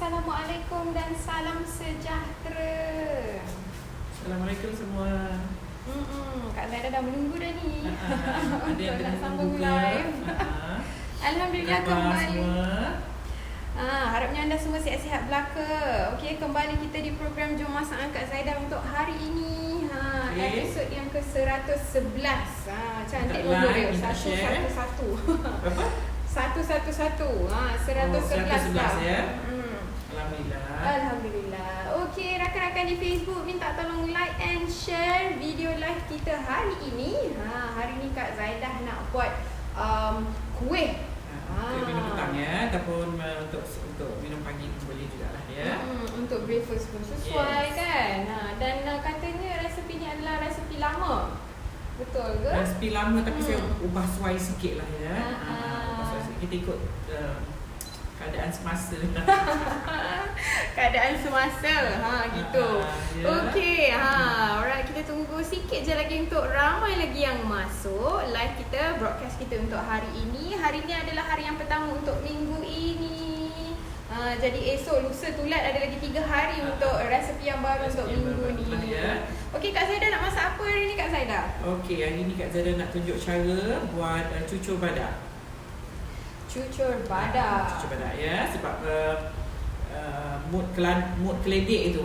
Assalamualaikum dan salam sejahtera. Assalamualaikum semua. Kak Zaida dah menunggu dah ni. Ada yang nak sambung menunggu live. Alhamdulillah kembali. Harapnya anda semua sihat-sihat belaka. Okey, kembali kita di program Jom Masak Kak Zaida untuk hari ini. Episod yang ke-111. Cantik logo dia. 111. Berapa? 111. 111 dah. Ya. Alhamdulillah. Okey, rakan-rakan di Facebook minta tolong like and share video live kita hari ini. Hari ni Kak Zaidah nak buat kuih. Untuk minum petang ya, ataupun untuk minum pagi pun boleh jugalah ya. Untuk breakfast pun sesuai kan. Dan katanya resepi ni adalah resepi lama. Betul ke? Resepi lama tapi saya ubah suai sikit lah ya. Ubah suai sikit. Kita ikut keadaan semasa. Keadaan semasa. Gitu. Ya. Okey, alright, kita tunggu sikit je lagi untuk ramai lagi yang masuk live kita, broadcast kita untuk hari ini. Hari ini adalah hari yang pertama untuk minggu ini. Jadi esok, lusa, tulat ada lagi 3 hari untuk resepi yang baru untuk minggu ni. Ya. Okey, Kak Zaida nak masak apa hari ni Kak Zaida? Okey, hari ni Kak Zaida nak tunjuk cara buat cucur badak. Cucur badak. Cucur badak ya, sebab mood keledek itu.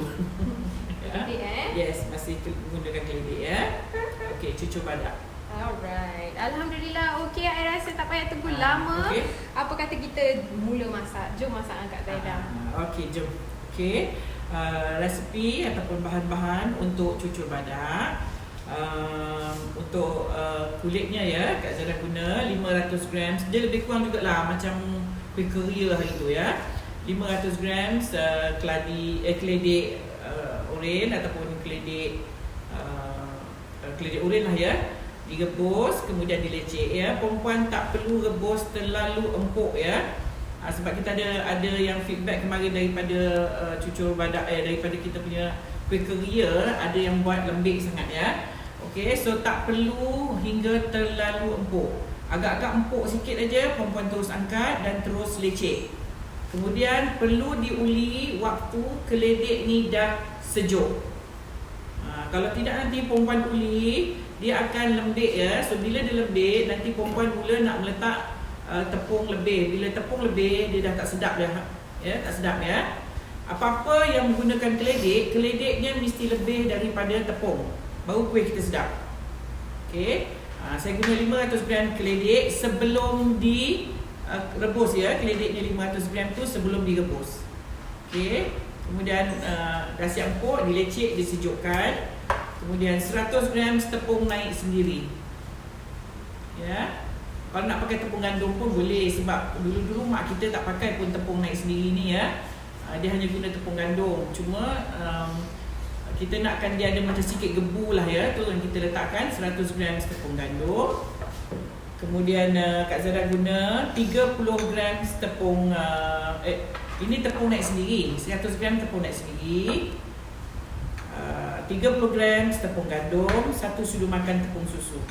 Keledek Yes, masih menggunakan keledek ya. Okey, cucur badak. Alright. Alhamdulillah. Okey, saya rasa tak payah tunggu lama. Okay. Apa kata kita mula masak? Jom masak Kak Zaida. Okey, jom. Okey. Resepi ataupun bahan-bahan untuk cucur badak. Untuk kulitnya ya, Kak Zaida guna 500 gram. Dia lebih kurang jugalah macam kuih keria hari tu ya. 500 gram keledek oren ataupun keledek oren lah ya. Direbus kemudian dilecek ya. Perempuan tak perlu rebus terlalu empuk ya. Sebab kita ada yang feedback kemarin daripada cucur badak daripada kita punya kuih keria, ada yang buat lembik sangat ya. Okey, so tak perlu hingga terlalu empuk. Agak-agak empuk sikit aja, perempuan terus angkat dan terus lecek. Kemudian perlu diuli waktu keledek ni dah sejuk. Kalau tidak nanti perempuan uli, dia akan lembik ya. So bila dia lembik, nanti perempuan mula nak meletak tepung lebih. Bila tepung lebih, dia dah tak sedap dah. Ya, tak sedap ya. Apa-apa yang menggunakan keledeknya mesti lebih daripada tepung. Baru kuih kita sedap. Okey. Saya guna 500 gram keledek sebelum direbus ya. Keledeknya 500 gram tu sebelum direbus. Okey. Kemudian dah siap empuk, dilecek, disejukkan. Kemudian 100 gram tepung naik sendiri. Ya. Kalau nak pakai tepung gandum pun boleh, sebab dulu-dulu mak kita tak pakai pun tepung naik sendiri ni ya. Dia hanya guna tepung gandum. Cuma kita nakkan dia ada macam sikit gebu lah ya. Tu yang kita letakkan 100 gram tepung gandum. Kemudian Kak Zaida guna 30 gram tepung ini tepung naik sendiri. 100 gram tepung naik sendiri. 30 gram tepung gandum, 1 sudu makan tepung susu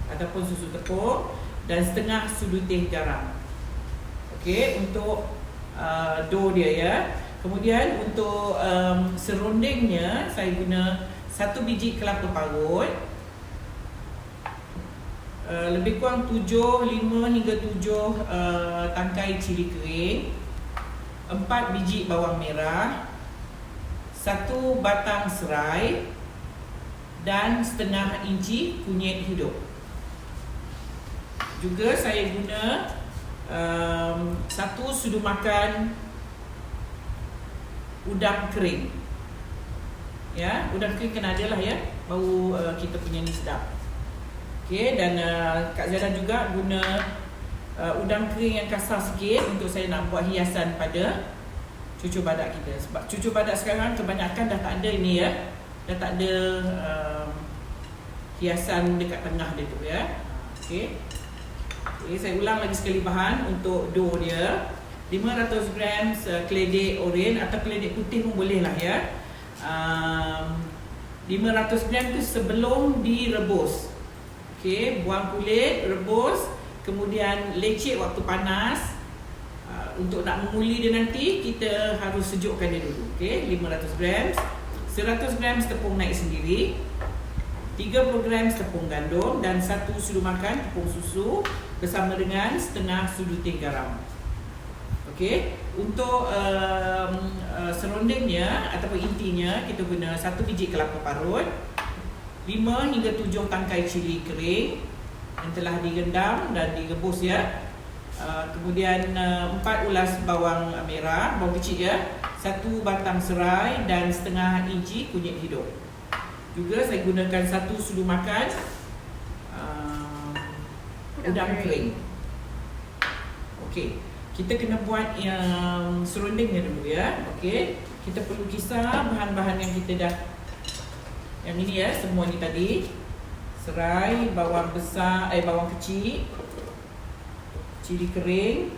ataupun susu tepung, dan setengah sudu teh garam. Okey, untuk dough dia ya. Kemudian untuk serundingnya saya guna 1 biji kelapa parut, lebih kurang 5 hingga 7 tangkai cili kering, 4 biji bawang merah, 1 batang serai, dan setengah inci kunyit hidup. Juga saya guna 1 sudu makan udang kering. Ya, udang kering kena ada lah ya, baru kita punya ni sedap. Okey, dan Kak Zaida juga guna udang kering yang kasar sikit untuk saya nak buat hiasan pada cucur badak kita. Sebab cucur badak sekarang kebanyakan dah tak ada ini ya. Dah tak ada hiasan dekat tengah dia tu ya. Okey. Saya ulang lagi sekali bahan untuk dough dia. 500 gram keledek oren atau keledek putih pun boleh lah ya. 500 gram tu sebelum direbus. Okey, buang kulit, rebus, kemudian lecek waktu panas. untuk nak memuli dia nanti, kita harus sejukkan dia dulu. Okey, 500 gram, 100 gram tepung naik sendiri, 30 gram tepung gandum dan 1 sudu makan tepung susu bersama dengan setengah sudu teh garam. Okey, untuk serundingnya ataupun intinya, kita guna 1 biji kelapa parut, 5 hingga 7 tangkai cili kering yang telah direndam dan direbus ya. Kemudian 4 ulas bawang merah, bawang kecil ya, 1 batang serai dan setengah inci kunyit hidup. Juga saya gunakan 1 sudu makan udang kering. Okey, kita kena buat yang serundingnya dulu ya. Okey, kita perlu kisar bahan-bahan yang kita dah, yang ini ya, semua ni tadi. Serai, bawang besar, bawang kecil, cili kering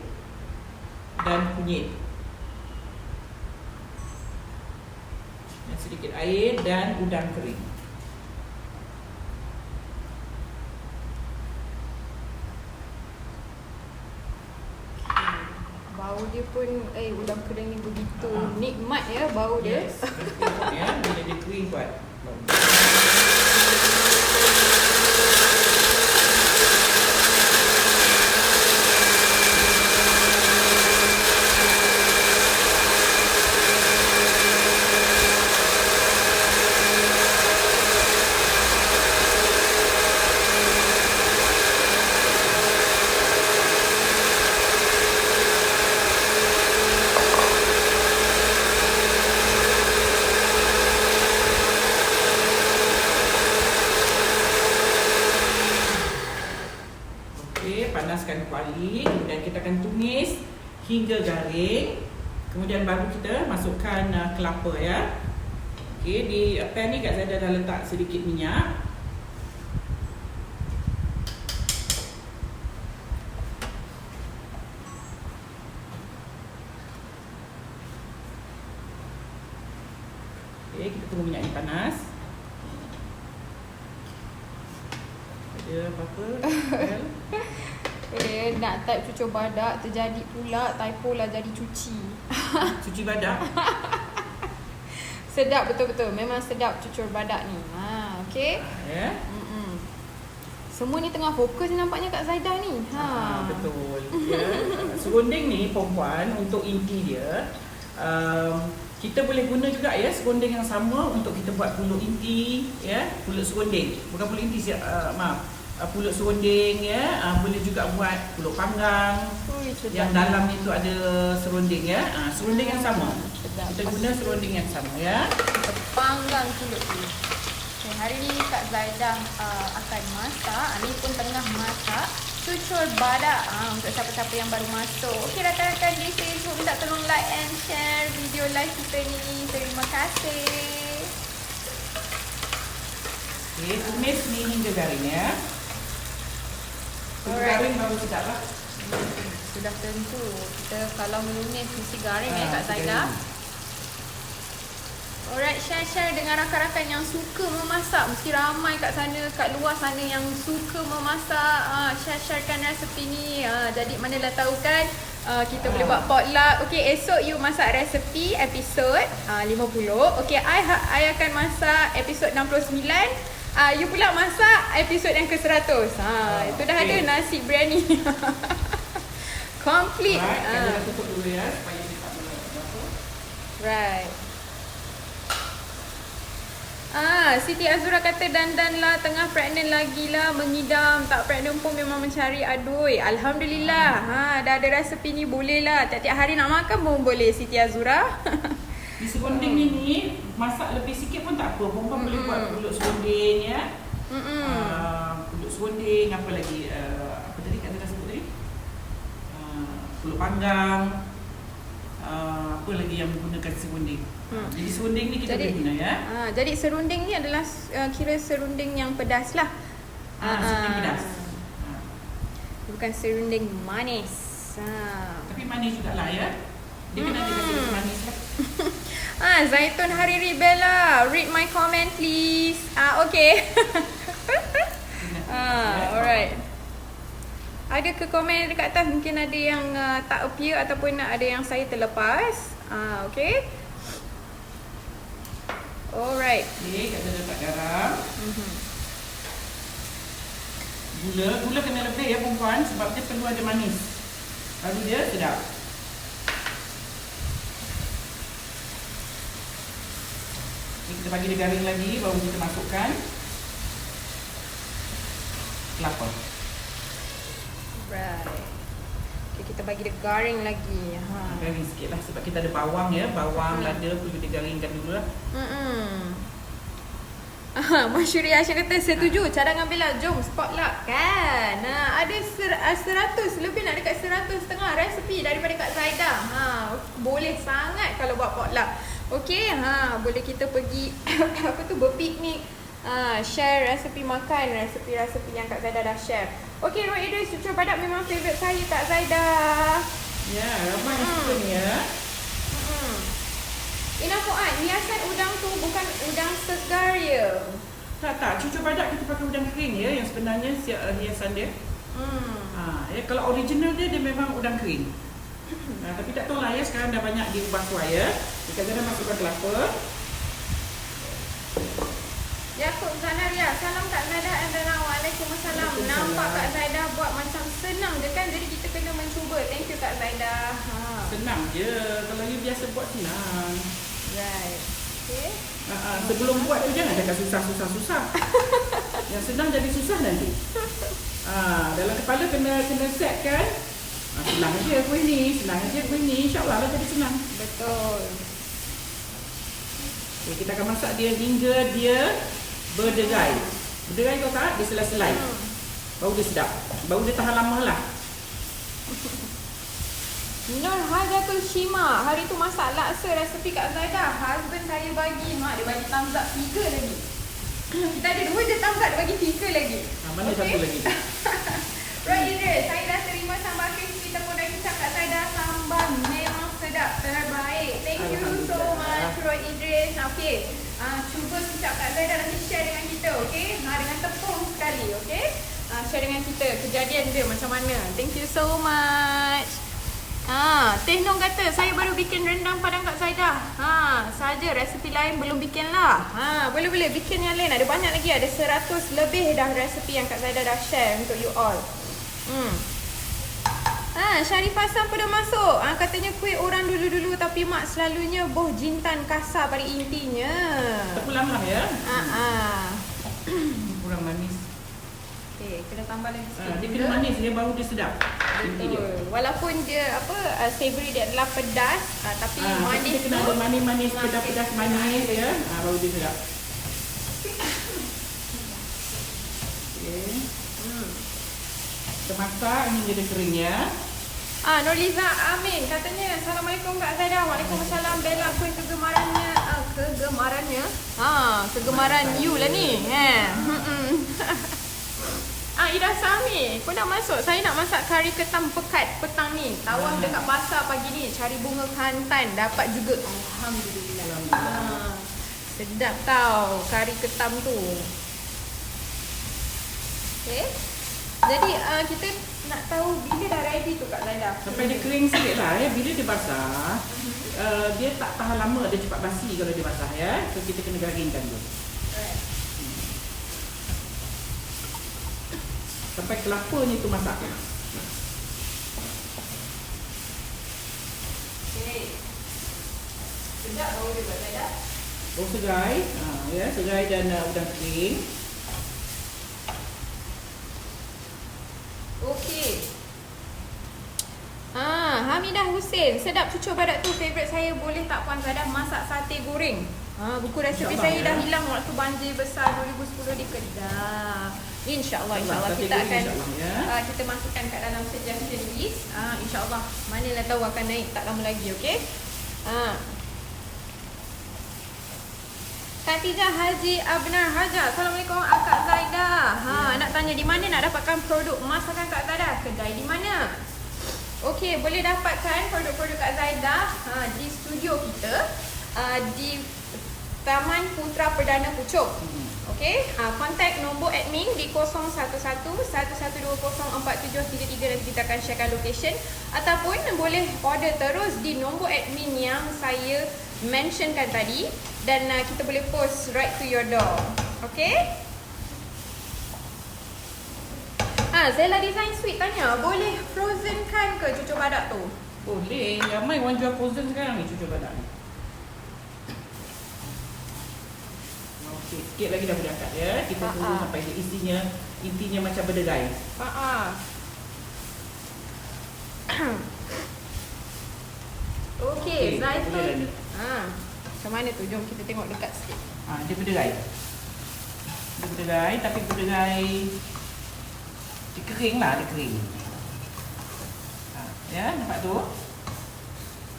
dan kunyit. Dan sedikit air dan udang kering. Bau dia pun udang kering ni begitu nikmat ya bau dia. Yes, betul ya, bila dia kering buat. Panaskan kuali, kemudian kita akan tumis hingga garing. Kemudian baru kita masukkan kelapa ya. Okey, di pan ni Kak Zaida dah letak sedikit minyak. Okey, kita tunggu minyak ni panas. Ada apa-apa? Nak type cucur badak, terjadi pula typo lah jadi cuci. Cuci badak. Sedap betul-betul. Memang sedap cucur badak ni. Okey. Ya. Semua ni tengah fokus nampaknya Kak Zaida ni. Betul. Ya. Serunding ni perempuan, untuk inti dia, kita boleh guna juga ya serunding yang sama untuk kita buat pulut inti ya, pulut serunding. Bukan pulut inti, pulut serunding ya, boleh juga buat pulut panggang. Yang dalam itu ada serunding ya. Serunding yang sama. Kita guna serunding yang sama ya. Kita panggang pulut tu. Okay, hari ni Kak Zaida akan masak. Ni pun tengah masak cucur badak untuk siapa-siapa yang baru masuk. Okey, rakan-rakan di Facebook, minta tolong like and share video live kita ni. Terima kasih. Okey, tumis ni hingga garing ya. Garing baru sedap lah. Sudah tentu. Kita kalau menumis mesti garing Kak Zaida. Alright, share dengan rakan-rakan yang suka memasak. Mesti ramai kat sana, kat luar sana yang suka memasak. Sharekan resepi ni. Jadi manalah tahu kan, kita boleh buat potluck. Okay, esok you masak resepi episod 50. Okay, I akan masak episod 69. You pula masak episod yang ke-100. Itu dah ada nasi biryani. Complete. Kita tutup dulu ya supaya dia tak melepuh. Right. Siti Azura kata dandan lah, tengah pregnant lagi lah, mengidam. Tak pregnant pun memang mencari adui. Alhamdulillah. Dah ada resepi ni, boleh lah. Tiap-tiap hari nak makan pun boleh Siti Azura. Di serunding ni masak lebih sikit pun tak apa. Perempuan boleh buat pulut serunding ya. Pulut serunding, apa lagi? Apa tadi Kak Zara sebut tadi? Pulut panggang. Apa lagi yang menggunakan serunding? Jadi serunding ni kita boleh guna ya. Jadi serunding ni adalah kira serunding yang pedas lah. Serunding pedas. Bukan serunding manis. Tapi manis jugalah ya. Dia kena ada kasi manis lah. Zaitun Hariri Bella, read my comment please. Okay. Alright. ada ke komen dekat atas. Mungkin ada yang tak appear ataupun ada yang saya terlepas. Okay. Alright. Okay, Kak Zada letak garam. Gula kena lebih ya perempuan sebab dia perlu ada manis. Baru dia sedap. Ni kita bagi dia garing lagi, baru kita masukkan kelapa. Right. Okay, kita bagi dia garing lagi. Garing sikit lah sebab kita ada bawang ya. Bawang, lada perlu digaringkan dulu lah. Masyuri Aisyah kata setuju, cadangan Bella, jom spotluck kan. Ada 100 lebih, nak dekat 100 setengah resepi daripada Kak Zaidah. Boleh sangat kalau buat potluck. Okey, boleh kita pergi berpiknik, share resepi makan, resepi-resepi yang Kak Zaidah dah share. Okey, Roy Idris, cucur badak memang favourite saya Kak Zaidah. Ya, ramai yang suka ni ya. Ina Fuad, hiasan udang tu bukan udang segar ya? Tak, cucur badak kita pakai udang kering ya, yang sebenarnya hiasan dia. Ya, kalau original dia memang udang kering. Tapi tak tahu lah ya, sekarang dah banyak diubah suai ya. Kita kena masukkan kelapa. Yaakob Zanaria, salam Kak Zaidah and Dana. Waalaikumsalam. Nampak Kak Zaidah buat macam senang je kan, jadi kita kena mencuba. Thank you Kak Zaidah. Senang je, kalau you biasa buat senang. Right. Okay. Sebelum buat tu jangan cakap susah. Yang senang jadi susah nanti. Dalam kepala kena set kan. Senang aja kuih ni, InsyaAllah lah jadi senang. Betul. Okay, kita akan masak dia hingga dia berderai. Berderai kau tak? Dia selai-selai. Baru dia sedap. Baru dia tahan lama lah. Nur Hajatul Shima, hari tu masak laksa resepi Kak Zaidah. Husband saya bagi, dia bagi thumbs up 3 lagi. Kita ada 2 je thumbs up, dia bagi 3 lagi. Mana satu lagi? Roy Idris, saya dah terima sambal crispy tepung daging cap Kak Zaidah. Sambal memang sedap, terbaik. Thank you so much Roy Idris. Okay, cuba kicap Kak Zaidah nanti share dengan kita, okay? Dengan tepung sekali, okay? Share dengan kita kejadian dia macam mana. Thank you so much. Teh Nong kata saya baru bikin rendang padang Kak Zaidah. Saja resepi lain belum bikin lah. Boleh bikin yang lain. Ada banyak lagi, ada 100 lebih dah resepi yang Kak Zaidah dah share untuk you all. Syarif Hassan pun dah masuk. Katanya kuih orang dulu-dulu tapi mak selalunya boh jintan kasar pada intinya. Terpulang lah ya. Kurang manis. Okay, kena tambah lagi sikit. Dia kena manis, dia baru dia sedap. Betul. Walaupun dia savory dia adalah pedas, tapi manis kita kena ada manis-manis, pedas-pedas manis ya. Baru dia sedap. Okay. Kita masak hingga dia kering ya. Nurliza Amin katanya Assalamualaikum Kak Zaidah. Waalaikumsalam. Bella kuih kegemarannya kegemaran you lah ni. Ida Sami pun dah masuk. Saya nak masak kari ketam pekat petang ni. Tawar dekat pasar pagi ni, cari bunga kantan, dapat juga. Alhamdulillah. Sedap tau kari ketam tu. Okay. Jadi kita nak tahu bila dah ready tu Kak Zaidah. Sampai dia kering sikit lah ya. Bila dia basah, dia tak tahan lama, dia cepat basi kalau dia basah ya. So kita kena garingkan dulu. Sampai kelapanya tu masak. Okay. Sedap bau dia Kak Zaidah. Bau segai, ya, segai dan udang kering. Okey. Hamidah Hussein, sedap cucur badak tu favourite saya. Boleh tak Puan Zaidah masak sate goreng? Buku resepi saya dah hilang waktu banjir besar 2010 di Kedah. InsyaAllah kita akan kita masukkan kat dalam suggestion list. InsyaAllah, manalah tahu akan naik tak lama lagi, okey? Khatijah Haji Abnar Haja, Assalamualaikum Kak Zaidah. Nak tanya di mana nak dapatkan produk masakan Kak Zaidah? Kedai di mana? Okey, boleh dapatkan produk-produk Kak Zaidah di studio kita di Taman Putra Perdana Puchong. Okey, kontak nombor admin di 0111120473 dan kita akan sharekan location, ataupun boleh order terus di nombor admin yang saya mentionkan tadi, dan kita boleh post right to your door. Okey. Zella Design Suite tanya, boleh frozen kan ke cucur badak tu? Boleh, ramai orang jual frozen sekarang ni cucur badak ni. Okey, sikit lagi dah boleh angkat ya. Kita tunggu sampai dia intinya macam berderai. Okey, Zaitun. boleh dah ni. Macam mana tu? Jom kita tengok dekat sikit. Dia berderai. Dia berderai, tapi berderai dia kering lah, dia kering. Ya, nampak tu?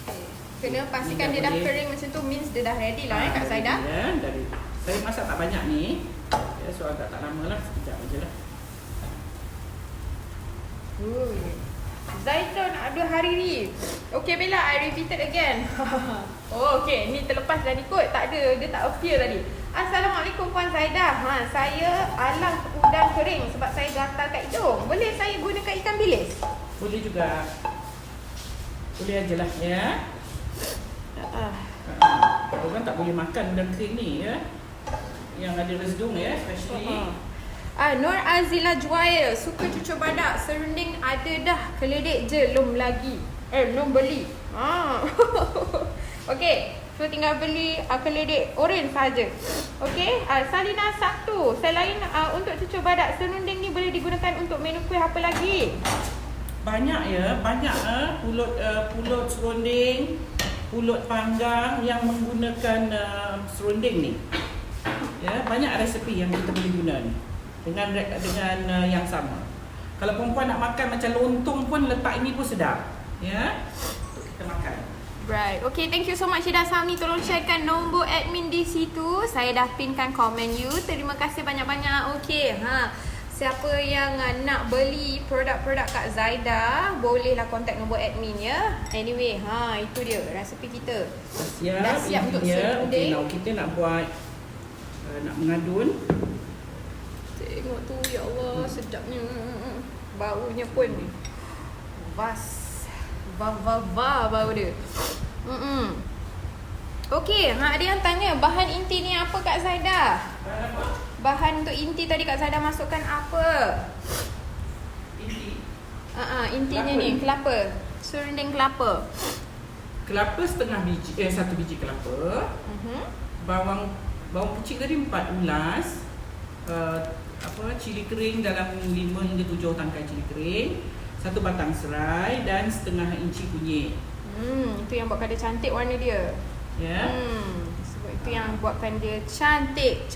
Okay. Kena pastikan dia dah kering macam tu, means dia dah ready lah Kak Zaida. Ya, dari saya masak tak banyak ni. Ya, so agak tak lama lah, sekejap aja lah. Zaitun Abdul Hariri. Okay Bella, I repeated again. Okay, ni terlepas dah ikut. Tak ada, dia tak appear tadi. Assalamualaikum Puan Zaidah. Saya alang udang kering sebab saya gatal kat hidung. Boleh saya gunakan ikan bilis? Boleh juga. Boleh aje lah ya. Orang tak boleh makan udang kering ni ya. Yang ada resedung ya, especially. Nur Azila Juail, suka cucur badak, serunding ada dah, keledek je belum lagi. Belum beli. Okey, so tinggal beli keledek oren saja. Okey, Salina Sabtu, selain untuk cucur badak, serunding ni boleh digunakan untuk menu kuih apa lagi? Banyak ya, banyak pulut serunding, pulut panggang yang menggunakan serunding ni. Ya, banyak resepi yang kita boleh guna ni. Dengan yang sama. Kalau perempuan nak makan macam lontong pun letak ini pun sedap. Ya. Untuk kita makan. Right. Okay, thank you so much Syeda Samni. Tolong sharekan nombor admin di situ. Saya dah pinkan komen you. Terima kasih banyak-banyak. Okay, siapa yang nak beli produk-produk Kak Zaida, bolehlah kontak nombor admin ya. Anyway, itu dia resepi kita. Dah siap untuk serunding. Okay, kita nak buat nak mengadun. Tengok tu, ya Allah, sedapnya. Baunya pun bau dia. Okey, ada yang tanya bahan inti ni apa Kak Zaida? Bahan untuk inti tadi Kak Zaida masukkan apa? Inti. Intinya kelapa. Ni kelapa. Serunding kelapa. Kelapa setengah biji, 1 biji kelapa. Bawang pucik tadi 4 ulas. Cili kering dalam 5 hingga 7 tangkai cili kering, 1 batang serai dan setengah inci kunyit. Itu yang buatkan dia cantik warna dia. Ya. Sebab itu yang buatkan dia cantik.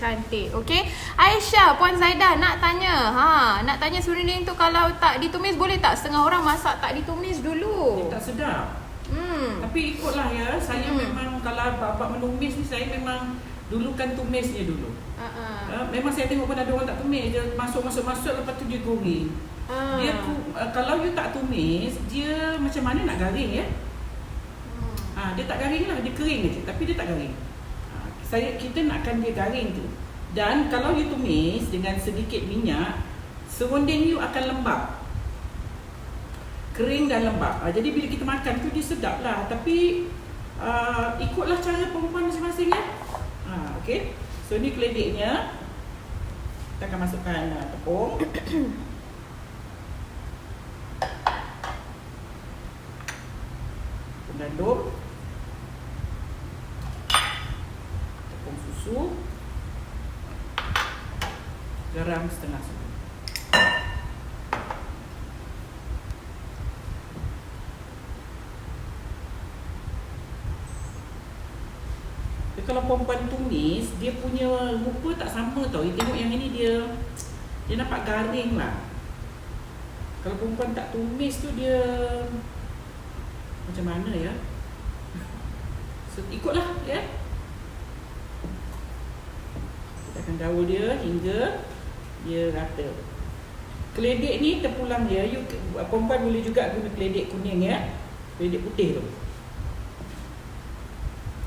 Okey. Aisyah, Puan Zaidah nak tanya. Nak tanya serunding tu kalau tak ditumis boleh tak? Setengah orang masak tak ditumis dulu. Dia tak sedap. Tapi ikutlah ya. Saya memang kalau bab menumis ni saya memang dulukan tumisnya dulu. Memang saya tengok pun ada orang tak tumis, dia masuk lepas tu dia goreng. Dia kalau you tak tumis, dia macam mana nak garing ya? Dia tak garing lah, dia kering aja, tapi dia tak garing. Kita nakkan dia garing tu. Dan kalau you tumis dengan sedikit minyak, serunding you akan lembab. Kering dan lembab. Jadi bila kita makan tu dia sedap lah, tapi ikutlah cara perempuan masing-masing ya. Okey. So ni keledeknya. Kita akan masukkan tepung. Tepung gandum. Tepung susu. Garam setengah sudu. Kalau perempuan tumis, dia punya rupa tak sama tau. You tengok yang ini dia nampak garing lah. Kalau perempuan tak tumis tu dia macam mana ya? So, ikutlah ya. Kita akan gaul dia hingga dia rata. Keledek ni terpulang dia. Perempuan boleh juga guna keledek kuning ya. Keledek putih tu.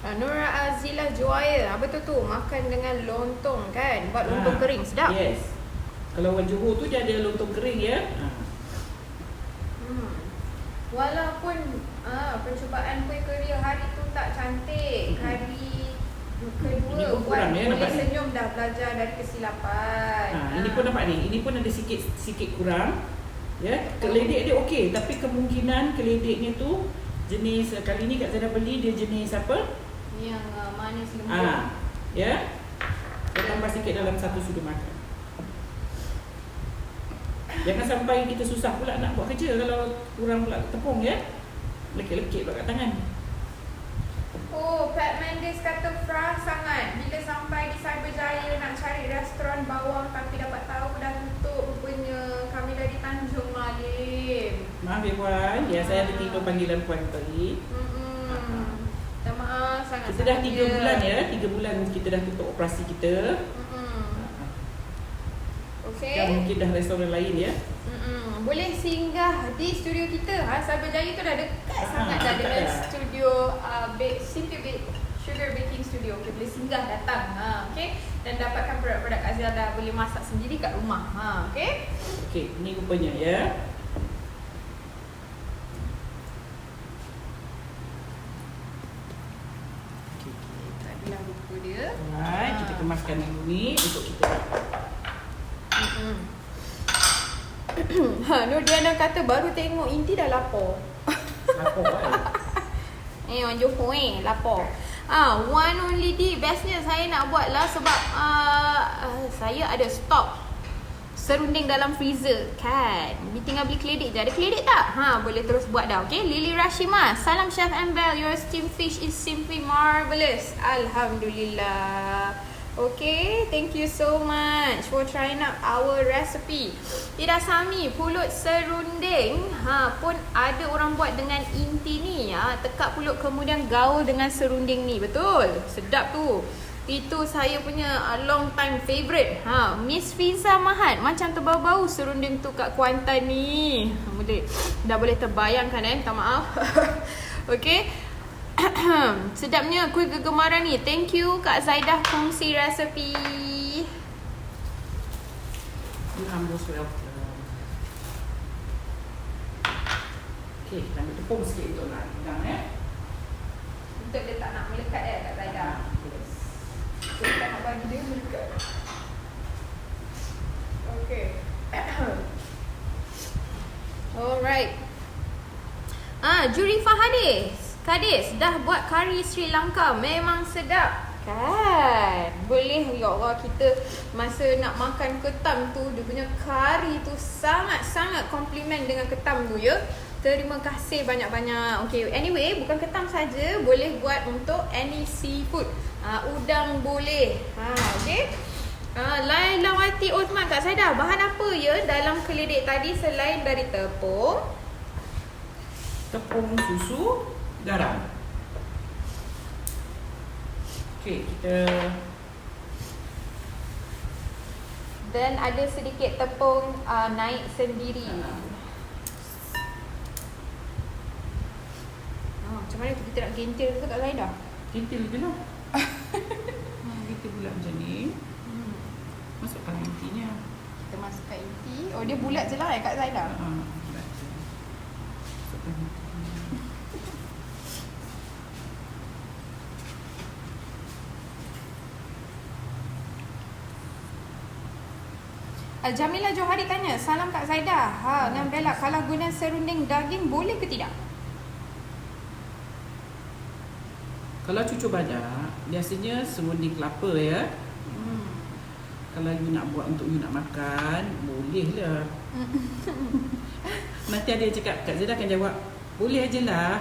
Nura Azilah Juaya. Apa tu makan dengan lontong kan? Buat lontong kering sedap. Yes. Kalau orang Johor tu dia ada lontong kering ya. Walaupun percubaan kuih keria hari tu tak cantik, hari kedua Ini pun buat kurang, ya, boleh nampak ni? senyum dah belajar dari kesilapan. Ini pun nampak ni. Ini pun ada sikit kurang. Ya, keledek dia okey, tapi kemungkinan keledeknya tu jenis kali ni Kak Zara beli dia jenis apa? Yang manis lembut. Ya. Dia tambah sikit dalam satu sudu makan. Jangan sampai kita susah pula nak buat kerja kalau kurang pula tepung ya. Lekit-lekit pula kat tangan. Oh, Pat Mendes kata frah sangat bila sampai di Cyberjaya nak cari restoran bawang tapi dapat tahu dah tutup rupanya. Kami dari Tanjung Malim. Maaf ya puan, ya saya ada tidur panggilan puan tadi. Minta maaf sangat. Kita dah 3 bulan ya, 3 bulan kita dah tutup operasi kita. Okey. Dan mungkin dah restoran lain ya. Boleh singgah di studio kita. Cyberjaya tu dah dekat sangat dah dekat dengan dah. studio Sugar Baking Studio. Kita boleh singgah datang. Okey. Dan dapatkan produk-produk Azila dah boleh masak sendiri kat rumah. Okey. Okey, ni rupanya ya. Adalah buku dia. Alright, kita kemaskan dulu ni untuk kita. Nur Diana kata baru tengok Inti dah lapar. Lapar kan? Orang Johor lapar. One only D. Bestnya saya nak buat lah sebab saya ada stok serunding dalam freezer kan. Tinggal beli keledek je. Ada keledek tak? Boleh terus buat dah. Okay. Lily Rashima. Salam Chef Ambel. Your steamed fish is simply marvelous. Alhamdulillah. Okay, thank you so much for trying out our recipe. Ida Sami, pulut serunding pun ada orang buat dengan inti ni. Tekak pulut kemudian gaul dengan serunding ni. Betul? Sedap tu. Itu saya punya long time favourite. Miss Fiza Mahat, macam terbau-bau serunding tu kat Kuantan ni. Dah boleh terbayangkan minta maaf. Okay. Sedapnya kuih kegemaran ni. Thank you Kak Zaidah kongsi resepi. You are most welcome. Okay, kita ambil tepung sikit untuk nak pegang Untuk dia tak nak melekat Kak Zaidah. Yes. So kita nak bagi dia melekat. Okay. Alright. Jurifah Kadis dah buat kari Sri Lanka. Memang sedap kan? Boleh ya Allah, kita masa nak makan ketam tu, dia punya kari tu sangat-sangat komplimen dengan ketam tu ya. Terima kasih banyak-banyak. Okay, anyway, bukan ketam saja, boleh buat untuk any seafood. Udang boleh. Okay. Lailawati Osman, Kak Saidah, bahan apa ya dalam keledek tadi selain dari tepung, susu, garam. Okey, kita dan ada sedikit tepung naik sendiri. Macam mana tu kita nak gentil tu Kak Zaidah? gentil je lah. Kita bulat macam ni. Masukkan intinya. Kita masukkan inti. Oh, dia bulat je lah Kak Zaidah. Bulat je. Masukkan inti. Jamila Johari tanya, salam Kak Zaidah. Dengan Bella, kalau guna serunding daging boleh ke tidak? Kalau cucur badak, biasanya serunding kelapa ya. Kalau you nak buat untuk you nak makan, boleh lah. Nanti ada yang cakap, Kak Zaidah akan jawab, boleh aje lah.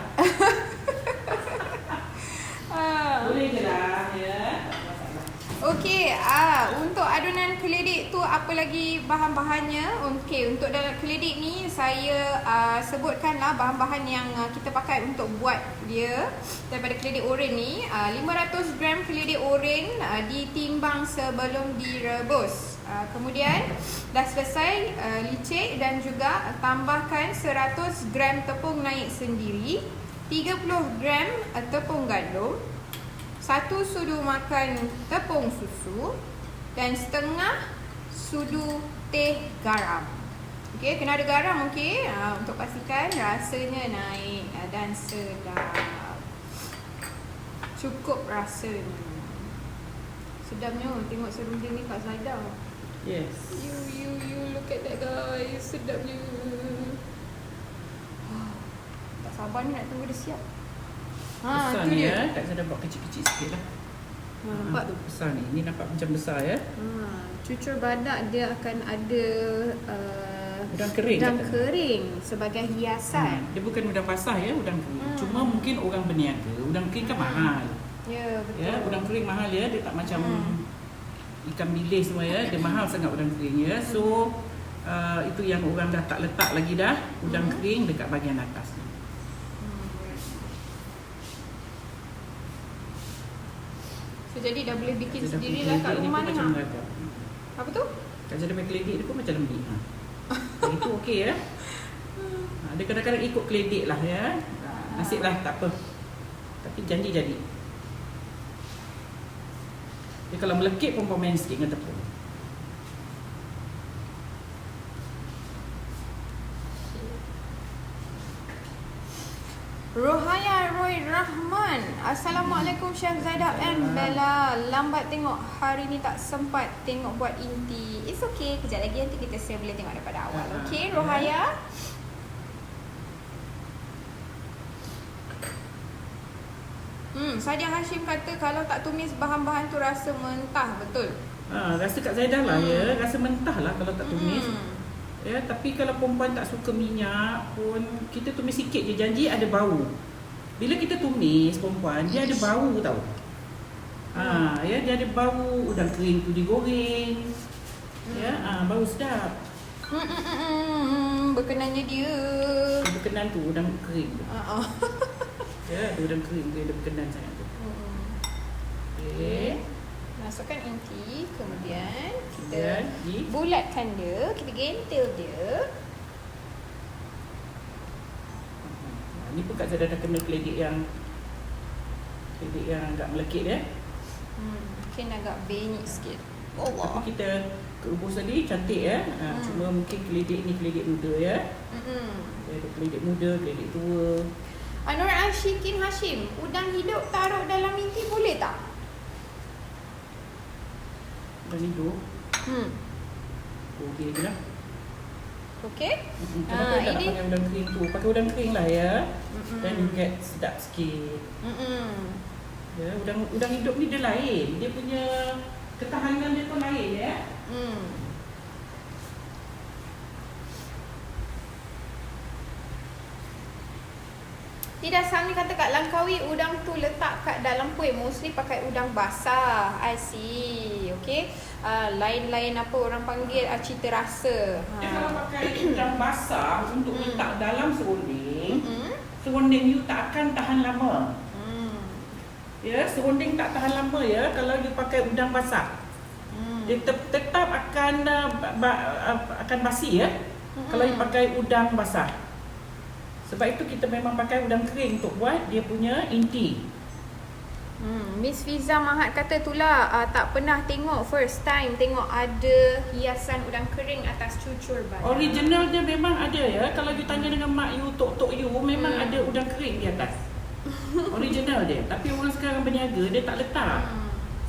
Boleh je lah ya. Okey, untuk adunan keledek tu apa lagi bahan-bahannya? Okey, untuk dalam keledek ni saya sebutkanlah bahan-bahan yang kita pakai untuk buat dia daripada keledek oren ni. 500 gram keledek oren ditimbang sebelum direbus. Kemudian dah selesai licik dan juga tambahkan 100 gram tepung naik sendiri, 30 gram tepung gandum, 1 sudu makan tepung susu dan setengah sudu teh garam. Okey, kena ada garam okey, untuk pastikan rasanya naik dan sedap. Cukup rasanya. Sedapnya tengok serunding ni Kak Zaida. Yes. You look at that guys, sedapnya. Tak sabar ni nak tunggu dia siap. Besar tu ni dia. ya, tak saya dah buat kecil-kecil sikit lah. Nampak tu. Besar ni, ni nampak macam besar ya. Cucur badak dia akan ada Udang kering udang katanya. kering sebagai hiasan. Dia bukan udang basah ya, udang kering. Cuma mungkin orang berniaga, udang kering kan mahal. Ya, betul. Ya, udang kering mahal ya, dia tak macam ikan bilis semua ya, dia mahal sangat udang kering ya. So itu yang orang dah tak letak lagi dah, udang kering dekat bahagian atas ni. So jadi dah boleh bikin Dia dah sendirilah kat keledek ni rumah pun ni. macam beragam. Apa tu? Kalau dia main keledek dia pun macam lembik Itu okey ya. Dia kadang-kadang ikut keledek lah ya. Nasib lah tak apa. Tapi janji jadi. Dia kalau melekit pun main sikit dengan tepung. Rohaya Roy Rahman. Assalamualaikum Syekh Zaida and Bella. Lambat tengok hari ni, tak sempat tengok buat inti. It's okay, kejap lagi nanti kita boleh tengok daripada awal. Okay Rohaya. Sadia Hashim kata kalau tak tumis bahan-bahan tu rasa mentah, betul? Rasa Kak Zaidah lah ya, rasa mentah lah kalau tak tumis. Ya, tapi kalau perempuan tak suka minyak pun kita tumis sikit je, janji ada bau. Bila kita tumis perempuan, dia ada bau tau. Ya, dia ada bau udang kering tu digoreng. Ya, bau sedap. Berkenannya dia. Berkenan tu udang kering tu. Ya, ada udang kering dia berkenan sangat tu. Okey. Masukkan inti, kemudian Dan kita bulatkan dia, kita gentil dia. Ni pun Kak Zaidah dah kena keledek yang agak melekit ya. Mungkin agak benyik sikit. Tapi kita kerubus tadi cantik ya. Cuma mungkin keledek ni keledek muda ya. Ada keledek muda, keledek tua. Anwar Ashikin Hashim, udang hidup taruh dalam inti boleh tak? Dan hidup. Okey je lah. Okey. Kenapa tak nak pakai udang kering tu? Pakai udang kering lah ya. Dan you get sedap sikit. Ya, udang hidup ni dia lain. Dia punya ketahanan dia pun lain ya. Tidak, Sami kata kat Langkawi udang tu letak kat dalam kuih, mostly pakai udang basah. I see. Okey. Lain-lain apa orang panggil cita rasa. Kalau pakai udang basah untuk letak dalam serunding, serunding you tak akan tahan lama. Ya, serunding tak tahan lama ya kalau you pakai udang basah. Dia tetap akan basi ya. Kalau you pakai udang basah. Sebab itu kita memang pakai udang kering untuk buat dia punya inti. Miss Fiza Mahat kata itulah tak pernah tengok, first time tengok ada hiasan udang kering atas cucur badak. Original dia memang ada ya. Kalau you tanya dengan mak you, tok you, memang ada udang kering di atas. Original dia. Tapi orang sekarang berniaga dia tak letak.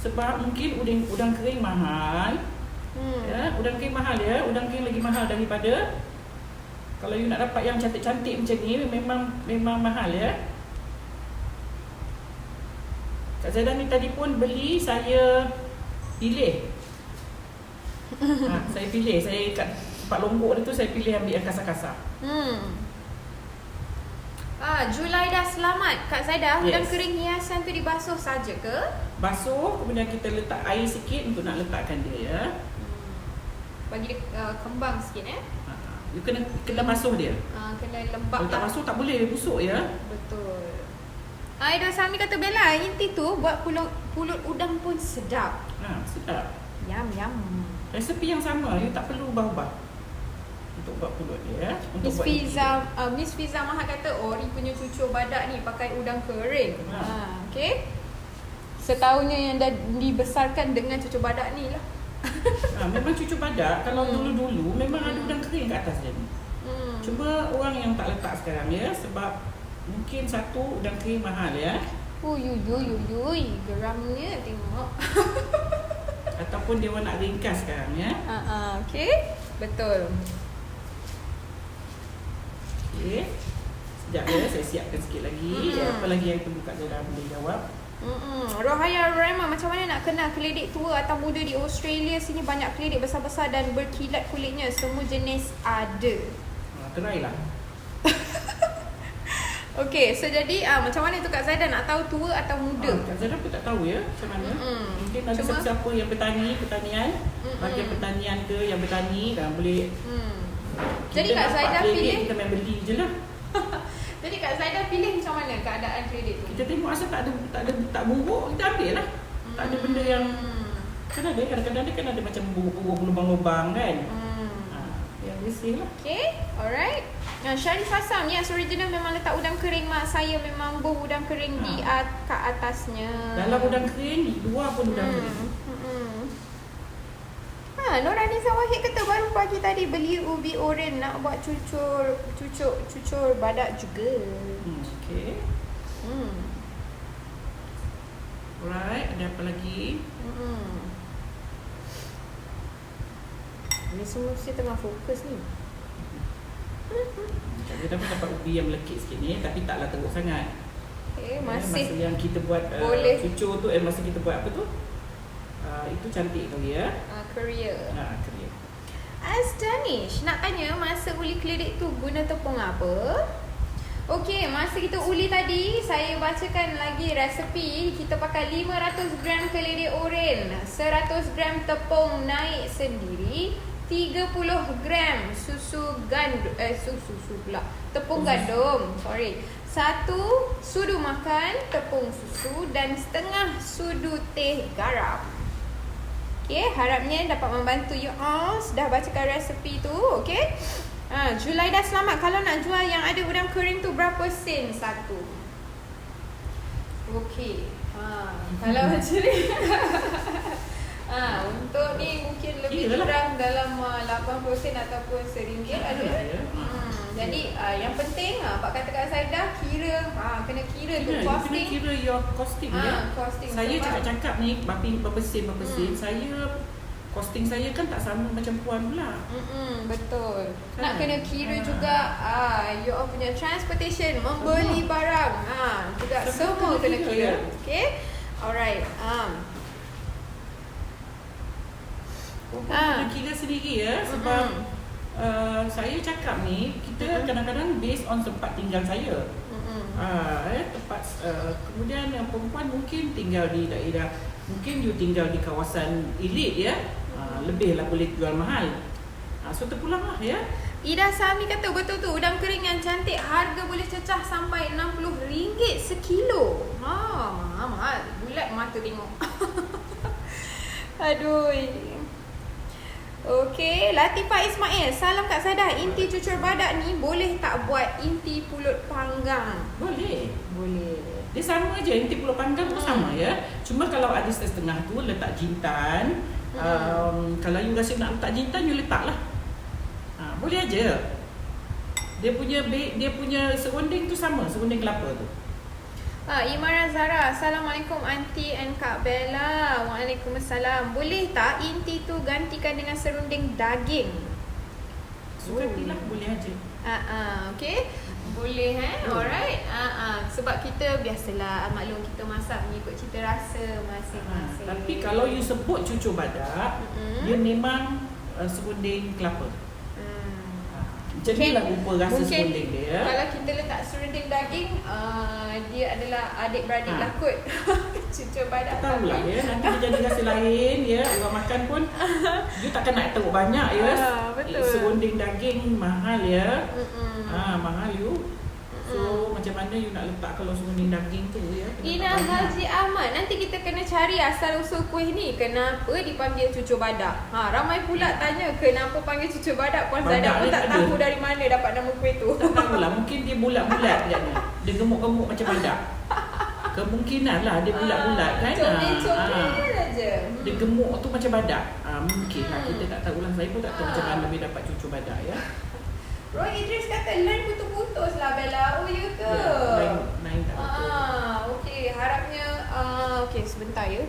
Sebab mungkin udang kering mahal. Ya, udang kering mahal ya. Udang kering lagi mahal daripada kalau you nak dapat yang cantik-cantik macam ni memang mahal ya. Kak Zaidah ni tadi pun beli, saya pilih. Saya pilih, saya kat tempat Lombok ni tu saya pilih ambil yang kasar-kasar. Julaidah selamat. Kak Zaidah, udang Yes. kering hiasan tu dibasuh saja ke? Basuh, kemudian kita letak air sikit untuk nak letakkan dia ya. Bagi dia kembang sikit You kena basuh dia. Kena lembab. Kalau tak basuh tak boleh, busuk ya. Betul. Aida Sami kata Bella, inti tu buat pulut udang pun sedap. Sedap. Yum yum. Resepi yang sama, you tak perlu ubah-ubah untuk buat pulut dia ya. Untuk Miss Fiza Mahat kata Ori punya cucur badak ni pakai udang kering. Okey. Setahunya yang dah dibesarkan dengan cucu badak ni lah. Memang cucu badak kalau dulu-dulu memang ada udang kering kat atas dia ni. Cuma orang yang tak letak sekarang ya, sebab mungkin satu udang kering mahal ya. Uyuyuyuyuy, geramnya tengok. Ataupun dia orang nak ringkas sekarang ya. Okey, betul. Okey. Sekejap ya, saya siapkan sikit lagi. Apa lagi yang terbuka Zaida boleh jawab? Rohaya Rema, macam mana nak kenal kelidik tua atau muda di Australia? Sini banyak kelidik besar-besar dan berkilat kulitnya. Semua jenis ada. Try lah. Okey, so jadi macam mana tu Kak Zaida nak tahu tua atau muda? Kak Zaida pun tak tahu ya macam mana. Mungkin ada siapa-siapa yang pertanian, bahagian pertanian ke yang bertani dan boleh. Jadi Kak Zaida pilih, kita main beli je lah. jadi Kak Zaida pilih macam mana keadaan kredit tu? Kita tengok asal tak buruk, kita ambil lah. Tak ada benda yang kadang-kadang dia kan ada macam buruk-buruk lubang-lubang kan. Yang bersih lah. Okay, alright. Syarif Hassan, yes, original memang letak udang kering. Mak saya memang buh udang kering di kat atasnya. Dalam udang kering, di luar pun udang kering. Nurhaniza Wahid kata baru pagi tadi beli ubi oren nak buat cucur badak juga. Okay. Alright, ada apa lagi? Ni semua mesti tengah fokus ni. Kita dapat ubi yang melekit sikit ni, tapi taklah teruk sangat. Okay, masih masa yang kita buat cucur tu, masa kita buat apa tu? Itu cantik kali ya. Korea. Korea. Astonish, nak tanya masa uli kelidik tu guna tepung apa? Okey, masa kita uli tadi, saya bacakan lagi resepi. Kita pakai 500 gram kelidik oren, 100 gram tepung naik sendiri, 30 gram tepung gandum, 1 sudu makan tepung susu dan setengah sudu teh garam. Okay, harapnya dapat membantu you all. Sudah bacakan resepi tu, okay? Julaida selamat. Kalau nak jual yang ada udang kering tu berapa sen satu? Okay. Kalau macam ni. Untuk ni mungkin lebih kurang dalam 80 sen ataupun RM1 ada. Jadi yang penting Pak kata Kak Zaida kira kena kira tu costing. Kena kira your costing ya. Costing. Saya cakap ni berapa sen. Saya costing saya kan tak sama macam puan pula. Betul. Nak kena kira juga you all punya transportation, membeli barang. Juga semua kena kira. Okay? Alright. Kena kira sendiri ya. Sebab saya cakap ni, kita kadang-kadang based on tempat tinggal saya. Kemudian perempuan mungkin tinggal di daerah, mungkin you tinggal di kawasan elit ya. Lebihlah boleh jual mahal. So terpulang lah ya. Ida Sami kata betul tu, udang kering yang cantik harga boleh cecah sampai RM60 sekilo. Mahal. Bulat mata tengok. Aduh. Okey, Latifah Ismail. Salam Kak Zaida. Inti cucur badak ni boleh tak buat inti pulut panggang? Boleh. Dia sama je, inti pulut panggang pun sama ya. Cuma kalau ada setengah tu letak jintan. Kalau you rasa nak letak jintan, you letak lah. Boleh aja. Dia punya serunding tu sama, serunding kelapa tu. Imara Zara, Assalamualaikum Aunty and Kak Bella. Waalaikumsalam. Boleh tak inti tu gantikan dengan serunding daging? Suka pilih boleh aja. Okay. Boleh alright. Sebab kita biasalah maklum kita masak mengikut cita rasa masing-masing. Tapi kalau you sebut cucur badak, dia memang serunding kelapa. Macam ni lah rupa rasa serunding dia. Kalau kita letak serunding daging, dia adalah adik-beradik lah kot. Cucur badak. Tahu lah ya, nanti dia jadi rasa lain ya. Orang makan pun dia takkan nak teruk banyak ya. Betul. Serunding daging mahal ya. Mahal you. So macam mana you nak letak kalau serunding daging tu ya. Ina Haji Ahmad, nanti kita kena cari asal usul kuih ni. Kenapa dipanggil cucur badak? Ramai pula tanya kenapa panggil cucur badak. Puan Zaida pun tak tahu dari mana dapat nama kuih tu. Tak tahulah, mungkin dia bulat-bulat dia gemuk-gemuk macam badak. Kemungkinan lah dia bulat-bulat kan. Comel-comel aja. Dia gemuk tu macam badak. Mungkin lah, kita tak tahulah. Saya pun tak tahu macam mana dia dapat cucu badak ya. Roy Idris kata line putus-putus lah Bella. Oh ya ke? Line tak betul. Okey, harapnya okey sebentar ya.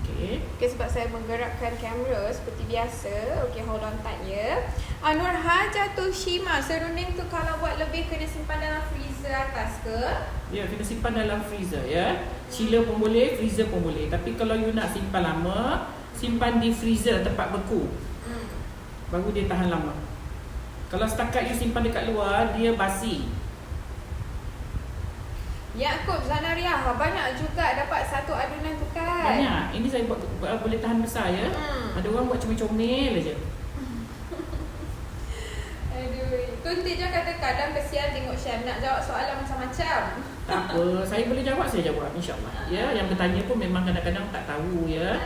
Okey. Okey, sebab saya menggerakkan kamera seperti biasa. Okey, hold on tight ya. Nur Haja Toshima, serunding tu kalau buat lebih kena simpan dalam freezer atas ke? Ya, kena simpan dalam freezer ya. Chiller pun boleh, freezer pun boleh. Tapi kalau you nak simpan lama, simpan di freezer tempat beku. Baru dia tahan lama. Kalau setakat you simpan dekat luar, dia basi. Yaakob Zanaria, banyak juga dapat satu adunan tu kan? Banyak. Ini saya buat boleh tahan besar ya. Ada orang buat comel-comel aja. Aduh, Tun Teja kata kadang kesian tengok Syam nak jawab soalan macam-macam. Tak apa, saya boleh jawab, saya jawab insya-Allah. Ya, yang bertanya pun memang kadang-kadang tak tahu ya.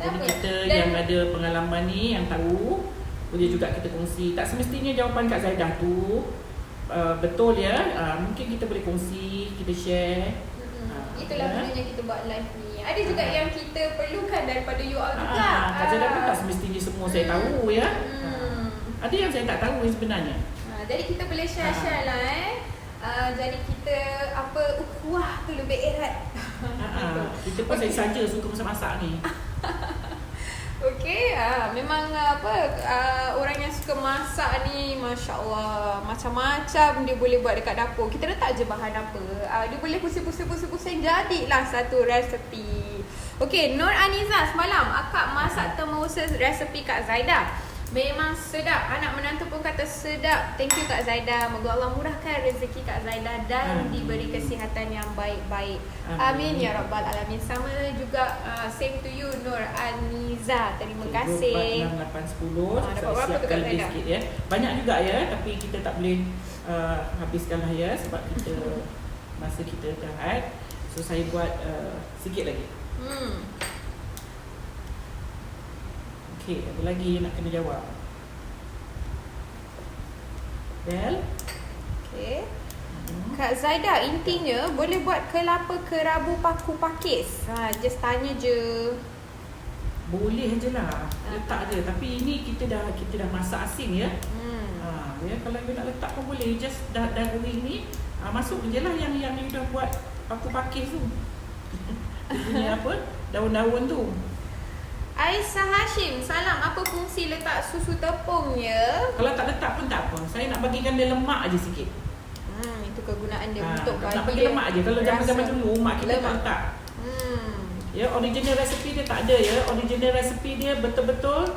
Jadi kita yang ada pengalaman ni yang tahu boleh juga kita kongsi. Tak semestinya jawapan Kak Zaidah tu betul ya. Mungkin kita boleh kongsi, kita share. Itulah gunanya kita buat live ni. Ada juga yang kita perlukan daripada you all juga. Kak Zaidah pun tak semestinya semua saya tahu ya. Ada yang saya tak tahu sebenarnya. Jadi kita boleh share-share lah jadi kita ukhuwah tu lebih erat. Kita pun saya saja suka masak-masak ni. Okey, memang orang yang suka masak ni masya-Allah macam-macam dia boleh buat dekat dapur. Kita letak je bahan apa. Dia boleh pusing-pusing jadilah satu resepi. Okey, Nur Aniza semalam akak masak temusa resepi Kak Zaidah. Memang sedap. Anak menantu pun kata sedap. Thank you Kak Zaidah. Moga Allah murahkan rezeki Kak Zaidah dan diberi kesihatan yang baik-baik. Amin ya rabbal alamin. Sama juga same to you Nur Aniza. Terima kasih. 4, 6, 8, 10. Dapat Saya berapa tu Kak siapkan lebih Zaidah? sikit ya. Banyak juga ya, tapi kita tak boleh habiskan lah ya sebab kita masa kita terhad. So saya buat sikit lagi. Okey, ada lagi nak kena jawab. Bel? Okey. Kak Zaidah, intinya boleh buat kelapa kerabu paku pakis. Just tanya je. Boleh je lah. Letak je. Tapi ini kita dah masak asin ya. Ya, kalau you nak letak pun boleh. Just dah goreng ni, masuk je lah yang you dah buat paku pakis tu. Dia apa? Daun-daun tu. Aisyah Hashim, salam. Apa fungsi letak susu tepung ya? Kalau tak letak pun tak apa. Saya nak bagikan dia lemak aje sikit. Itu kegunaan dia untuk nak bagi lemak aje. Kalau zaman-zaman dulu mak kita tak letak. Ya, original resipi dia tak ada ya. Original resipi dia betul-betul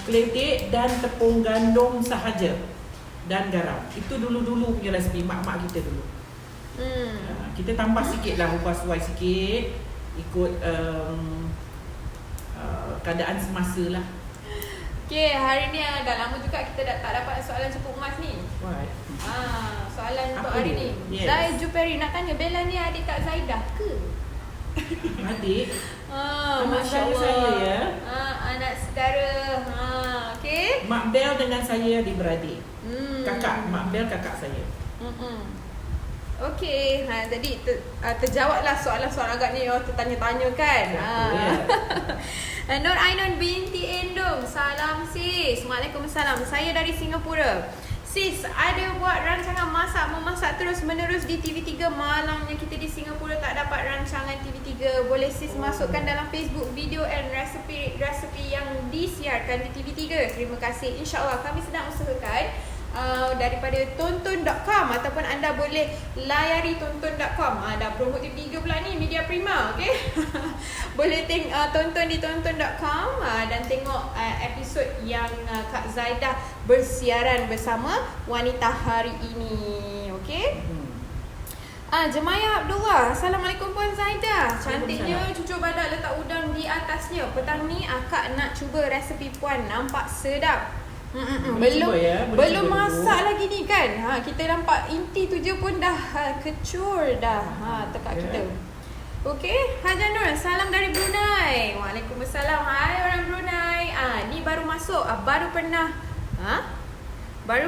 keledek dan tepung gandum sahaja dan garam. Itu dulu-dulu punya resipi mak-mak kita dulu. Kita tambah sikit lah, ubah suai sikit ikut keadaan semasa lah. Okay, hari ni dah lama juga kita tak dapat soalan cepuk emas ni. What? Soalan untuk Apa hari dia? ni. Yes. Zai Juperi nak tanya, Bella ni adik Kak Zaidah ke? Adik? Anak Masya Allah. saya ya. Anak saudara. Okay. Mak Bel dengan saya adik-beradik. Kakak, Mak Bel kakak saya. Okey, jadi terjawablah soalan-soalan agak ni tertanya-tanya kan. Nur Ainun binti Endong, salam sis. Waalaikumsalam. Saya dari Singapura. Sis, ada buat rancangan memasak terus menerus di TV3. Malangnya kita di Singapura tak dapat rancangan TV3. Boleh sis masukkan dalam Facebook video and resipi yang disiarkan di TV3. Terima kasih. InsyaAllah kami sedang usahakan daripada tonton.com ataupun anda boleh layari tonton.com. Dah promote TV3 pula ni, Media Prima, okey. Boleh tonton di tonton.com dan tengok episod yang Kak Zaidah bersiaran bersama wanita hari ini, okey. Jemaya Abdullah, Assalamualaikum Puan Zaidah. Cantiknya cucur badak letak udang di atasnya. Petang ni akak nak cuba resepi Puan, nampak sedap. Belum masak dulu. Lagi ni kan. Kita nampak inti tu je pun dah kecur dah tekak kita. Okey, Haja Nur, salam dari Brunei. Waalaikumsalam. Hai orang Brunei. Ni baru masuk, baru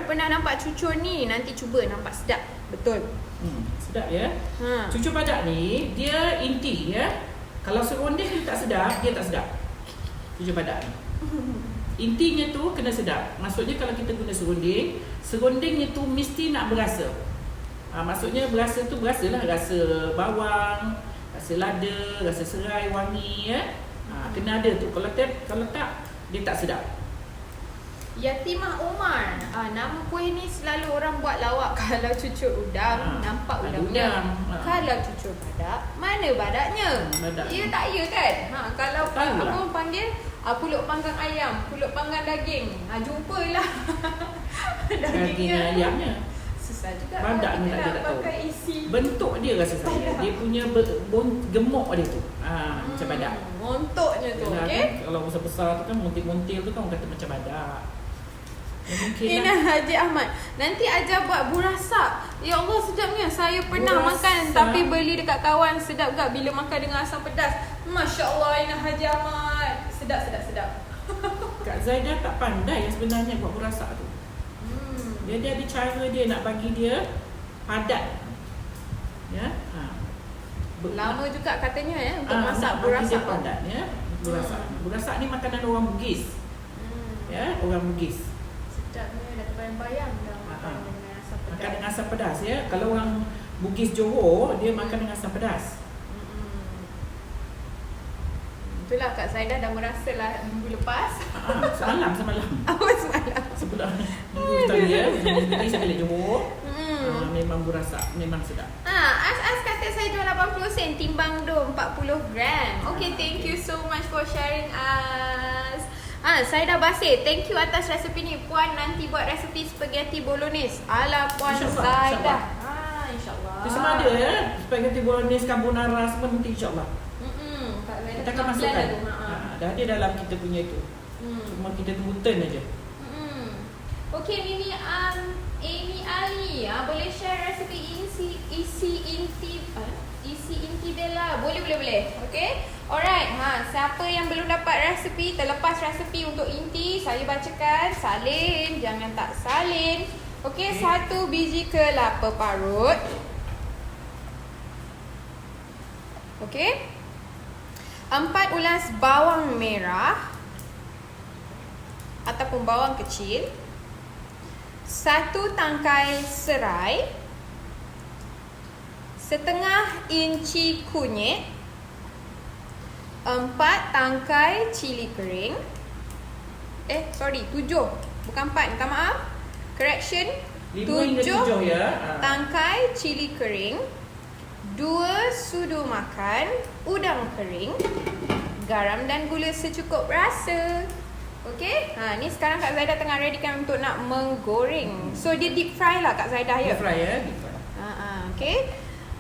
pernah nampak cucur ni. Nanti cuba, nampak sedap. Betul. Sedap ya. Ha. Cucur badak ni dia inti ya. Kalau serunding dia tak sedap, dia tak sedap. Cucur badak ni. Intinya tu kena sedap. Maksudnya kalau kita guna serundingnya tu mesti nak berasa. Maksudnya berasa tu berasalah rasa bawang, rasa lada, rasa serai wangi ya. Kena ada tu. Kalau tak dia tak sedap. Yatimah Umar. Nama kuih ni selalu orang buat lawak. Kalau cucur udang, nampak udangnya. Kalau cucur badak, mana badaknya? Badak. Ya tak ya kan? Kalau Tahu lah. abang panggil pulut panggang ayam, pulut panggang daging. Jumpalah Daging ayamnya. Susah juga. Badak ni kita tak nak tahu. pakai isi. Bentuk dia rasa saya. Dia punya gemuk dia tu. Macam badak. Montoknya tu, Yalah, okey? kan, kalau besar-besar tu kan montil-montil tu kan orang kata macam badak. Ya, mungkin Ina Haji Ahmad. Nanti ajar buat burasak. Ya Allah sedapnya. Saya pernah Burasak. makan tapi beli dekat kawan. Sedap gak bila makan dengan asam pedas. Masya Allah Ina Haji Ahmad. Sedap. Kak Zaidah tak pandai yang sebenarnya buat burasak tu. Dia ada cara dia nak bagi dia padat. Ya. Lama juga katanya ya untuk masak nak bagi burasak. dia padat ya. Burasak. Burasak ni makanan orang Bugis. Ya, orang Bugis. Sedapnya dah terbayang-bayang dah makan dengan asam pedas. Makan dengan asam pedas ya. Kalau orang Bugis Johor dia makan dengan asam pedas. Itulah Kak Zaidah dah merasa lah minggu lepas. Semalam. Semalam. Sebelum minggu tadi ya. Minggu tadi saya balik Johor. Memang burasak, memang sedap. As kata saya jual 80 sen, timbang do 40 gram. Okay, thank you so much for sharing As. Saya dah basi. Thank you atas resepi ni. Puan nanti buat resepi spaghetti bolognese. Ala Puan Zaidah. InsyaAllah. Itu semua ada ya. Spaghetti bolognese, carbonara semua nanti insyaAllah. Kak Zaidah Kita akan masukkan. Dah ada dalam kita punya itu. Cuma kita tunggu turn aja. Okay, Mimi Amy Ali boleh share resepi isi inti Bella. Boleh. Okay. Alright. Siapa yang belum dapat resepi, terlepas resepi untuk inti, saya bacakan. Salin, jangan tak salin. Okay, 1 biji kelapa parut. Okay. 4 ulas bawang merah ataupun bawang kecil. 1 tangkai serai, setengah inci kunyit, 4 tangkai cili kering. 7, bukan 4, minta maaf. Correction. 5 hingga 7 ya. Tangkai cili kering, 2 sudu makan udang kering, garam dan gula secukup rasa. Okay, ni sekarang Kak Zaidah tengah readykan untuk nak menggoreng. So dia deep fry lah Kak Zaidah ya. Deep fry ya. Deep fry. Okay.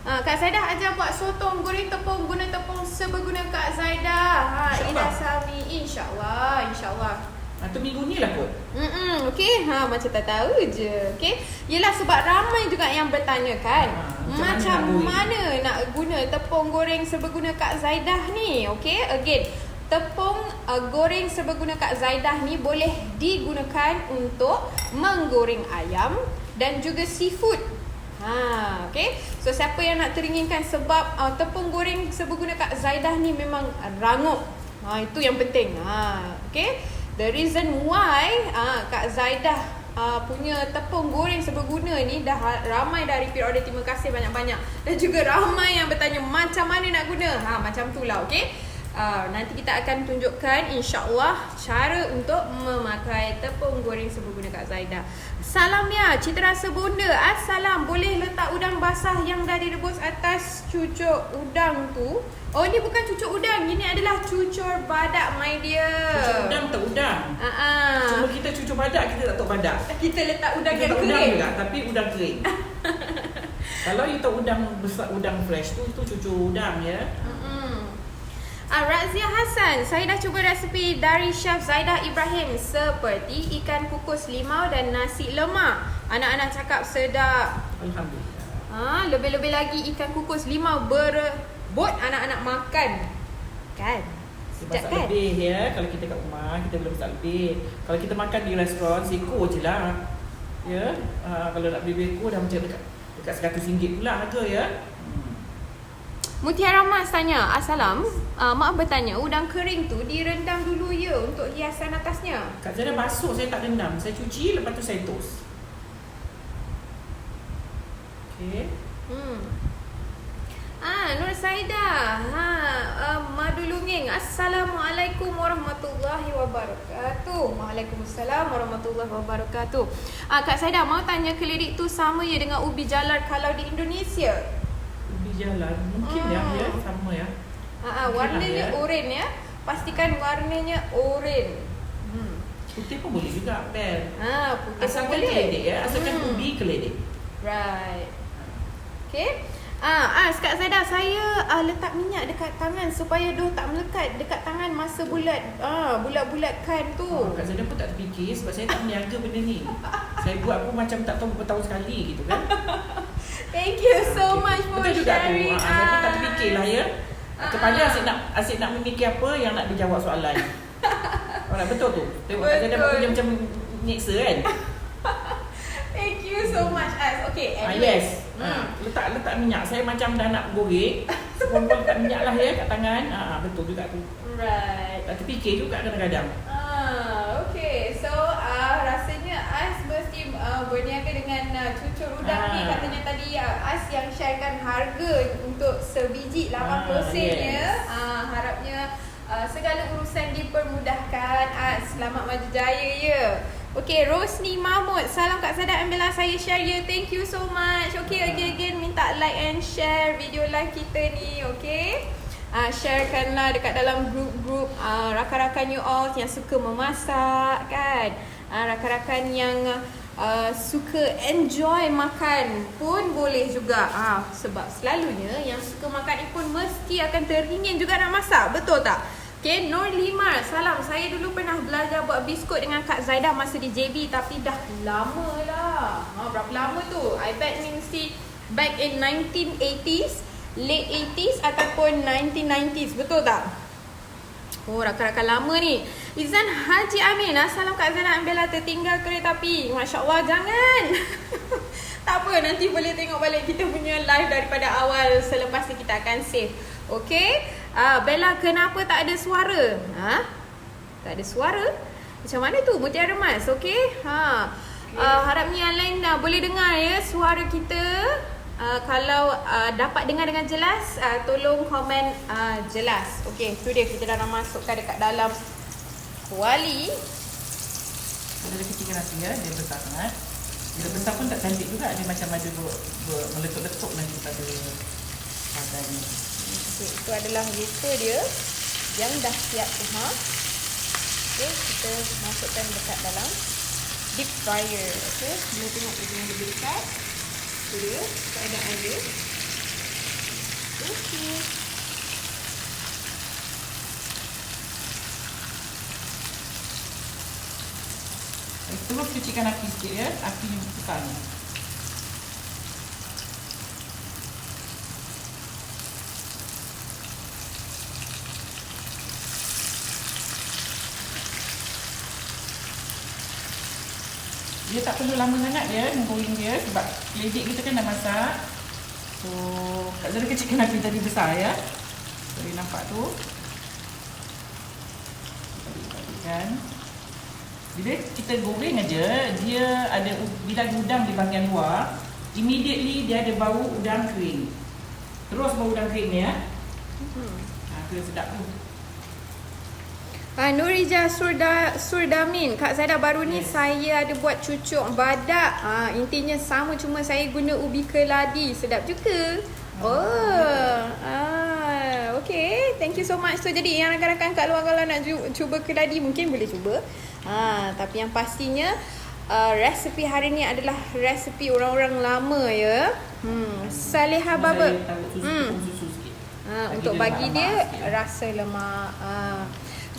Kak Zaidah ajar buat sotong goreng tepung, guna tepung seberguna Kak Zaidah. Indah Sami, insyaAllah. Tu minggu ni lah kot. Okay, macam tak tahu je. Okay, yelah sebab ramai juga yang bertanya kan, macam mana nak guna tepung goreng seberguna Kak Zaidah ni. Okay, again, tepung goreng seberguna Kak Zaidah ni boleh digunakan untuk menggoreng ayam dan juga seafood. Okay. So siapa yang nak teringinkan, sebab tepung goreng seberguna Kak Zaidah ni memang rangup. Itu yang penting. Okay. The reason why Kak Zaidah punya tepung goreng seberguna ni dah ramai dah repeat order. Terima kasih banyak-banyak. Dan juga ramai yang bertanya macam mana nak guna. Macam tu lah. Okay. Nanti kita akan tunjukkan insyaAllah cara untuk memakai tepung goreng seberguna Kak Zaidah. Salam ya, Citra Sebunda. Assalam, boleh letak udang basah yang dah direbus atas cucur udang tu? Oh, ni bukan cucur udang, ini adalah cucur badak my dear. Cucur udang tak udang. Cuma kita cucur badak, kita tak tahu badak. Kita letak udang kita yang tak kering udang juga, tapi udang kering. Kalau you tahu udang besar, udang fresh tu cucur udang ya. Razia Hassan, saya dah cuba resepi dari Chef Zaidah Ibrahim seperti ikan kukus limau dan nasi lemak. Anak-anak cakap sedap. Alhamdulillah. Lebih-lebih lagi ikan kukus limau berebut anak-anak makan. Kan? Masak kan? Lebih ya. Kalau kita kat rumah, kita boleh masak lebih. Kalau kita makan di restoran, seko je lah. Ya. Kalau nak beli beko dah macam dekat Dekat RM100 pula harga ya. Mutiara Mas tanya, Assalam, maaf bertanya, udang kering tu direndam dulu ya untuk hiasan atasnya? Kak Zara basuh, saya tak rendam. Saya cuci, lepas tu saya toast. Okay. Nur Saida, Madu Lunging. Assalamualaikum warahmatullahi wabarakatuh. Waalaikumsalam warahmatullahi wabarakatuh. Kak Saida mau tanya, kelirik tu sama ya dengan ubi jalar kalau di Indonesia? Ubi jalan, mungkin ya sama ya. Warnanya oranye ya. Pastikan warnanya oranye. Putih pun boleh juga, Bel. Putih Asalkan boleh. keledek ya, asalkan ubi keledek. Right. Okay. Kak Zaida, saya letak minyak dekat tangan supaya dough tak melekat dekat tangan masa bulat. Bulat-bulatkan tu. Kak Zaida pun tak terfikir sebab saya tak meniaga benda ni. Saya buat pun macam tak tahu berapa tahun sekali gitu kan. Thank you so much for betul juga sharing. tu. Saya pun tak terfikir lah ya. Kepala asyik nak memikir apa yang nak dijawab soalan. Betul tu. Tengok Kak Zaida buat macam mixer kan. Thank you so much. Okay, yes. Letak minyak. Saya macam dah nak goreng. Semua letak minyak lah ya kat tangan. Betul juga tu. Right. Tak terfikir juga kadang-kadang. Okay. So rasanya Ais mesti berniaga dengan cucur udang ni. Katanya tadi Ais yang sharekan harga untuk sebiji 80 sen ya. Harapnya segala urusan dipermudahkan. Selamat maju jaya ya. Okay, Rosni Mahmud. Salam Kak Sada, ambillah saya share ya. Thank you so much. Okay, again minta like and share video live kita ni. Okay, sharekanlah dekat dalam grup-grup rakan-rakan you all yang suka memasak kan. Rakan-rakan yang suka enjoy makan pun boleh juga. Sebab selalunya yang suka makan ni pun mesti akan teringin juga nak masak. Betul tak? Okay, Nur Limar. Salam. Saya dulu pernah belajar buat biskut dengan Kak Zaida masa di JB, tapi dah lama lah. Berapa lama tu? I bet ni mesti back in 1980s, late 80s ataupun 1990s. Betul tak? Rakan-rakan lama ni. Izan Haji Amin. Salam Kak Zaida, ambillah tertinggal kereta api. Masya Allah, jangan. Tak apa, nanti boleh tengok balik kita punya live daripada awal. Selepas ni kita akan save. Okay. Bella, kenapa tak ada suara? Tak ada suara? Macam mana tu? Mutiara Mas, okay? Harapnya yang lain boleh dengar ya suara kita. Kalau dapat dengar dengan jelas, tolong komen jelas. Okay, tu dia, kita dah masukkan dekat dalam kuali. Kita kecilkan api ya, dia besar sangat. Bila besar pun tak cantik juga, dia macam ada meletup-letup nanti pada padanya. Okay, itu adalah wafer dia yang dah siap tu. Okay, kita masukkan dekat dalam deep fryer. Okay, boleh tengok dia yang lebih dekat. Itu dia keadaan dia. Okay. Terus cucikan api sikit ya, api yang besar ni. Dia tak perlu lama sangat dia menggoreng dia sebab keledek kita kan dah masak. So, Kak Zara kecilkan api tadi besar ya. Boleh nampak tu. Kan. Bila kita goreng aja, dia ada bila udang di bahagian luar, immediately dia ada bau udang kering. Terus bau udang kering ni ya. Kena sedap tu. Nurija Surdamin. Kak Zaida, baru ni saya ada buat cucuk badak. Intinya sama, cuma saya guna ubi keladi. Sedap juga. Okay, thank you so much. So jadi yang rakan-rakan kat luar kalau nak cuba keladi mungkin boleh cuba. Tapi yang pastinya resepi hari ni adalah resepi orang-orang lama ya. Saleha Baba. Untuk bagi dia rasa lemak.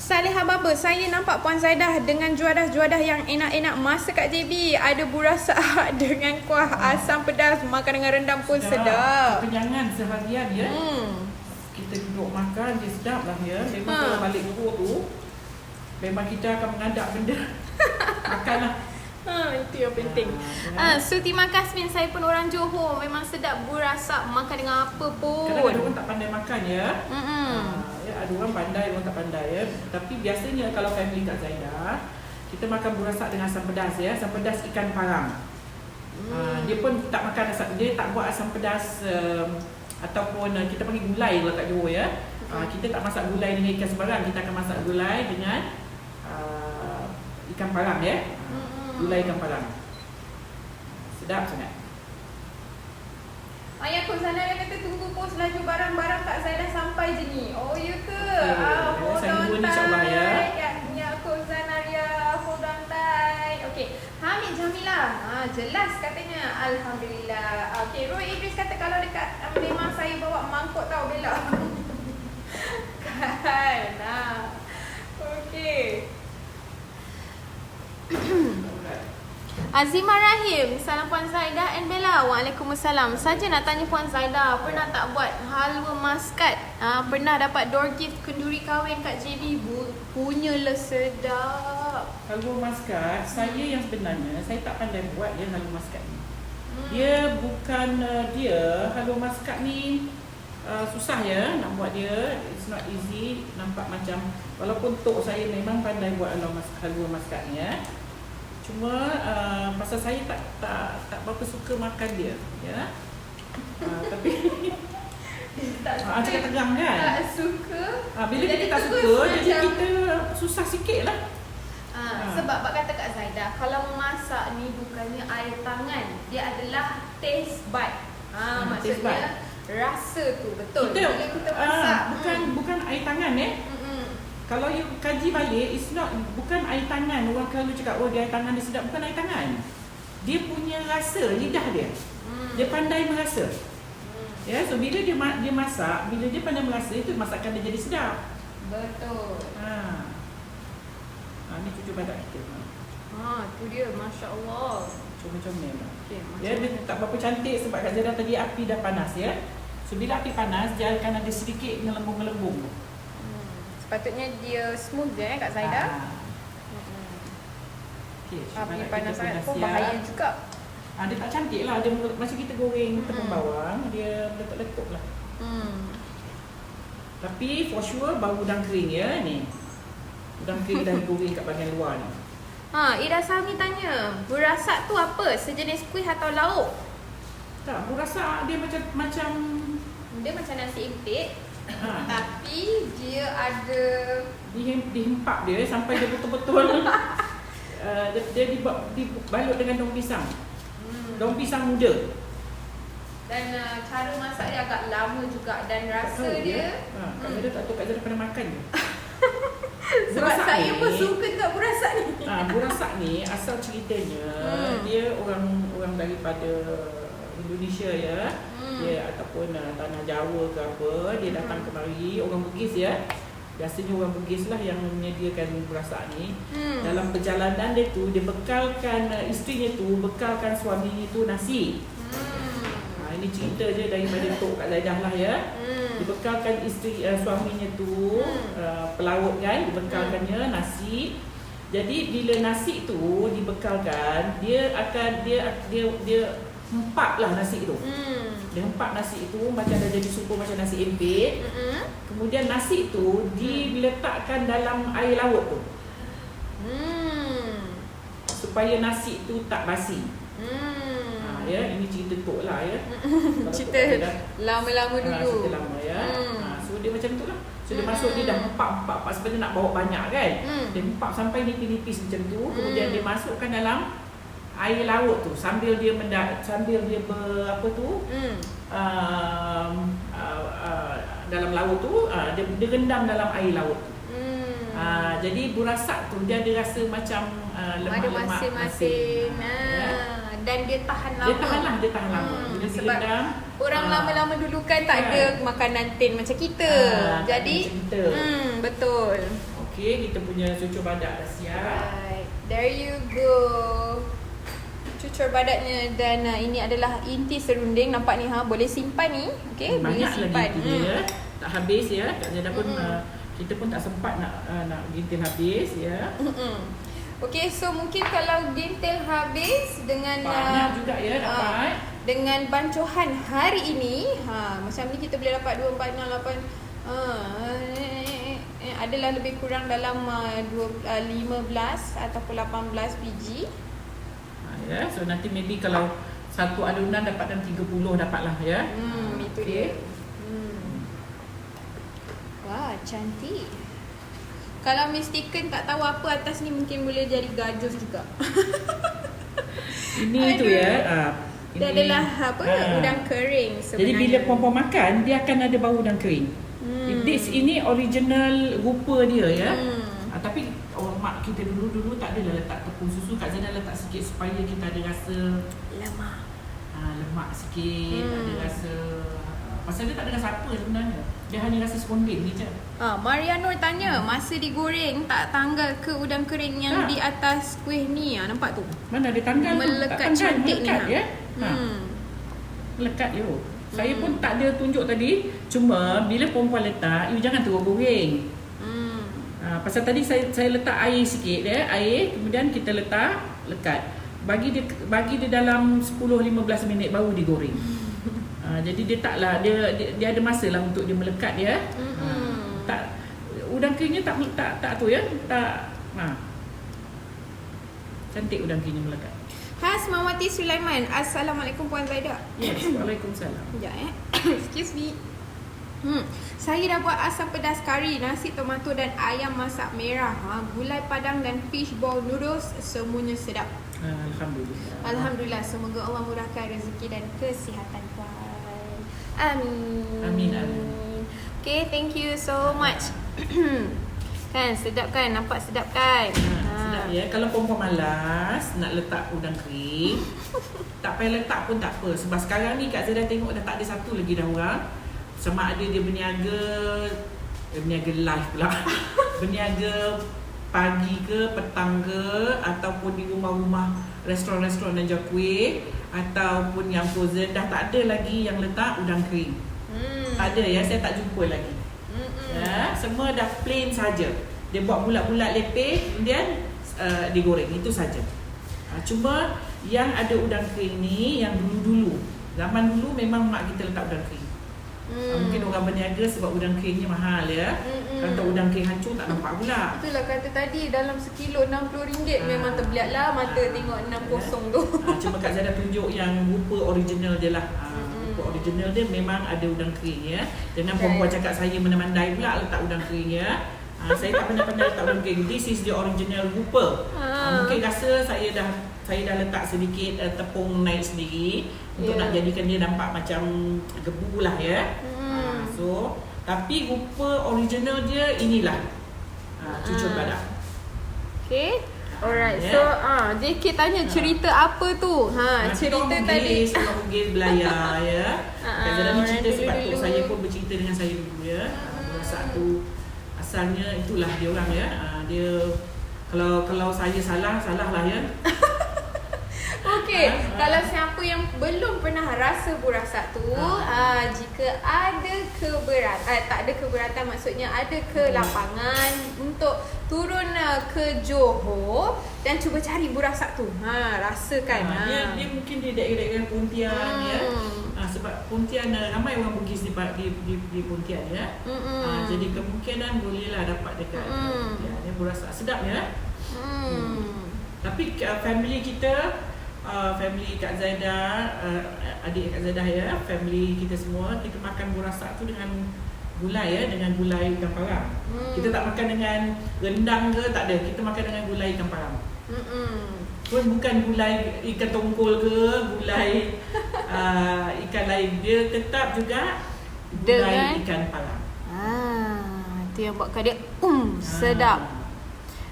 Saleha Baba, saya nampak Puan Zaidah dengan juadah-juadah yang enak-enak masa kat JB. Ada burasa dengan kuah asam pedas, makan dengan rendang pun sedap. Kekenyangan seharian ya. Kita duduk makan, dia sedap lah ya. Memang kalau balik dulu tu, memang kita akan mengadap benda. Makanlah. Itu yang penting. Ya. So terima kasih Min. Saya pun orang Johor. Memang sedap berasap makan dengan apa pun. Kadang-kadang orang tak pandai makan ya. Ya, ada orang pandai, orang tak pandai ya. Tapi biasanya kalau family Kak Zaidah, kita makan burasak dengan asam pedas ya. Asam pedas ikan parang. Dia pun tak makan asam, dia tak buat asam pedas ataupun kita panggil gulai kalau kat Johor ya. Kita tak masak gulai dengan ikan sembarang. Kita akan masak gulai dengan ikan parang ya. Gulai ikan parang. Sedap sangat. Ayah Kok Zanaria kata tunggu pos laju barang-barang Kak Zaidah sampai je ni. Oh ya ke? Hold saya on tunggu ni insyaAllah ya. Ya Kok Zanaria, hold on tight. Okay, Hamid Jamila. Jelas katanya. Alhamdulillah. Okay, Roy Idris kata kalau dekat memang saya bawa mangkuk tau Bella. Kan. Okay. Azimah Rahim, salam Puan Zaidah and Bella. Waalaikumsalam. Saja nak tanya Puan Zaidah, pernah tak buat halwa maskat? Pernah dapat door gift kenduri kahwin kat JB? Punyalah sedap. Halwa maskat, saya yang sebenarnya saya tak pandai buat ya halwa maskat ni. Dia bukan halwa maskat ni susah ya nak buat dia. It's not easy. Nampak macam walaupun tok saya memang pandai buat halwa maskat ni ya. Cuma pasal saya tak berapa suka makan dia ya. Tapi cakap tegang kan? Tak suka. Bila kita tak suka, jadi kita susah sikit lah. Sebab kata Kak Zaidah, kalau memasak ni bukannya air tangan, dia adalah taste bud. Maksudnya rasa tu betul. Bila kita masak bukan air tangan Kalau you kaji balik, bukan air tangan. Orang kalau cakap dia air tangan dia sedap, bukan air tangan. Dia punya rasa lidah dia. Dia pandai merasa. Ya, so bila dia masak, bila dia pandai merasa, itu masakan dia jadi sedap. Betul. Ni cucu badak kita. Tu dia, masya-Allah. Comel-comel. Okay, dia tak berapa cantik sebab Kak Zaidah tadi api dah panas ya. So bila api panas, dia akan ada sedikit ngelembung-ngelembung. Sepatutnya dia smooth je Kak Zaidah. Okay, api panas sangat pun bahaya juga. Dia tak cantik lah. Dia masa kita goreng tepung bawang, dia meletup-letup lah. Tapi for sure bau udang kering ya ni. Udang kering dah goreng kat bahagian luar ni. Ida Sami tanya, burasak tu apa? Sejenis kuih atau lauk? Tak, burasak dia macam dia macam nasi empit. Tapi dia ada dihempap dia sampai dia betul-betul dia dibalut dengan daun pisang. Daun pisang muda. Dan cara masak dia agak lama juga dan rasa dia Kak Zaidah tak tahu Kak Zaidah pernah makan ke? Sebab saya pun suka kat burasak ni. Burasak ni asal ceritanya dia orang daripada Indonesia ya. Dia ataupun tanah Jawa ke apa, dia datang kemari, orang Bugis ya. Biasanya orang Bugis lah yang menyediakan burasak ni. Dalam perjalanan dia tu, dia bekalkan isterinya tu, bekalkan suaminya tu nasi. Ini cerita je daripada Tok Kak Zaidah lah ya. Dibekalkan isteri suaminya tu pelaut kan, dibekalkannya nasi. Jadi bila nasi tu dibekalkan, dia hempap lah nasi itu. Dia hempap nasi itu macam dah jadi super macam nasi empit. Kemudian nasi itu diletakkan dalam air laut tu. Supaya nasi itu tak basi. Ya, ini cerita Tok lah ya. Cerita lama-lama dulu. Cerita lama ya. So dia macam tu lah. So dia masuk, dia dah hempap sebenarnya nak bawa banyak kan. Dia hempap sampai nipis-nipis macam tu. Kemudian dia masukkan dalam air laut tu sambil dia dalam laut tu dia rendam dalam air laut tu. Jadi burasak tu dia ada rasa macam lemak-lemak masing-masing. Dan dia tahan lama. Dia tahan lama. Bila sebab direndam, orang lama-lama dulu kan tak ada makanan tin macam kita. Jadi betul. Okey, kita punya cucur badak dah siap. Right. There you go. Cucur badaknya. Dan ini adalah inti serunding. Nampak ni boleh simpan ni. Okey, boleh simpan. Banyak lagi dia. Tak habis ya. Kak Zaidah pun kita pun tak sempat nak gintil habis ya. Okay, so mungkin kalau gintel habis dengan banyak juga ya dapat. Dengan bancohan hari ini, macam ni kita boleh dapat 2, 4, 6, 8 adalah lebih kurang dalam 15 ataupun 18 biji. Ya, so nanti maybe kalau satu adunan dapat dalam 30 dapatlah ya. Itu dia. Wah, cantik. Kalau mistaken tak tahu apa atas ni, mungkin boleh jadi gajus juga. Ini tu ya. Dia adalah udang kering sebenarnya. Jadi bila puan-puan makan, dia akan ada bau udang kering. Ini original rupa dia ya. Tapi orang mak kita dulu tak adalah letak tepung susu. Kak Zainal letak sikit supaya kita ada rasa lemak. Lemak sikit, ada rasa. Pasal dia tak ada rasa apa sebenarnya. Dia hanya rasa spontan je. Mariano tanya, masa digoreng tak tanggal ke udang kering yang di atas kuih ni? Nampak tu? Mana dia tanggal tu? Melekat cantik melekat, ni. Ya? Melekat je. Saya pun tak ada tunjuk tadi. Cuma bila perempuan letak, you jangan terus goreng. Pasal tadi saya letak air sikit ya, air, kemudian kita letak lekat. Bagi dia dalam 10-15 minit baru digoreng. Jadi dia taklah dia ada masa lah untuk dia melekat ya. Tak, udang keringnya tak tu ya. Tak. Cantik udang keringnya melekat. Hasmawati Sulaiman. Assalamualaikum Puan Zaidah. Yes, waalaikumsalam. Sekejap Excuse me. Saya dah buat asam pedas kari, nasi tomato dan ayam masak merah, gulai padang dan fish ball noodles, semuanya sedap. Alhamdulillah. Alhamdulillah, semoga Allah murahkan rezeki dan kesihatan Puan. Amin. Amin. Okay, thank you so much. Kan sedap kan? Nampak sedap kan? Sedap ya. Kalau perempuan malas nak letak udang kering, tak payah letak pun tak apa. Sebab sekarang ni Kak Zainal tengok dah tak ada satu lagi dah orang. Sama ada dia berniaga live pula. Berniaga pagi ke, petang ke, ataupun di rumah-rumah restoran-restoran dan jual kuih, ataupun yang frozen, dah tak ada lagi yang letak udang kering. Tak ada ya, saya tak jumpa lagi. Ya, semua dah plain saja. Dia buat bulat-bulat lepeh, kemudian digoreng, itu saja. Cuma yang ada udang kering ni yang dulu-dulu. Zaman dulu memang mak kita letak udang kering. Mungkin orang berniaga sebab udang keringnya mahal ya. Kalau udang kering hancur tak nampak pula. Itulah kata tadi, dalam sekilo RM60 memang terbelat lah mata tengok 6 tu. Cuma Kak Zainal tunjuk yang rupa original dia lah. Rupa original dia memang ada udang kering ya. Jangan perempuan cakap saya mandai pula letak udang kering ya. Saya tak pernah letak udang kering. This is the original rupa. Mungkin rasa saya dah letak sedikit tepung naik sendiri untuk nak jadikan dia nampak macam gebu lah ya. So tapi rupa original dia inilah cucur badak. Okay. Alright. So JK tanya cerita apa tu? Cerita tadi Orang Bugis Belayar ya. Kadang-kadang cerita sebab tu saya pun bercerita dengan saya dulu ya. Masa tu asalnya itulah dia orang ya. Dia kalau saya salah lah ya. Okey, kalau siapa yang belum pernah rasa burasak tu, jika ada keberatan, tak ada keberatan maksudnya ada ke lapangan untuk turun ke Johor dan cuba cari burasak tu. Rasakan. Dia mungkin di daerah Pontian ya. Sebab Pontian ramai orang Bugis di Pontian ya. Jadi kemungkinan bolehlah dapat dekat Pontian. Dia burasak sedap ya. Tapi family kita, family Kak Zaidah, adik Kak Zaidah ya, family kita semua, kita makan burasak tu dengan gulai ya, dengan gulai ikan parang. Kita tak makan dengan rendang ke, tak ada. Kita makan dengan gulai ikan parang. Pun bukan gulai ikan tongkol ke, gulai ikan lain. Dia tetap juga gulai ikan parang. Itu yang buatkan dia sedap.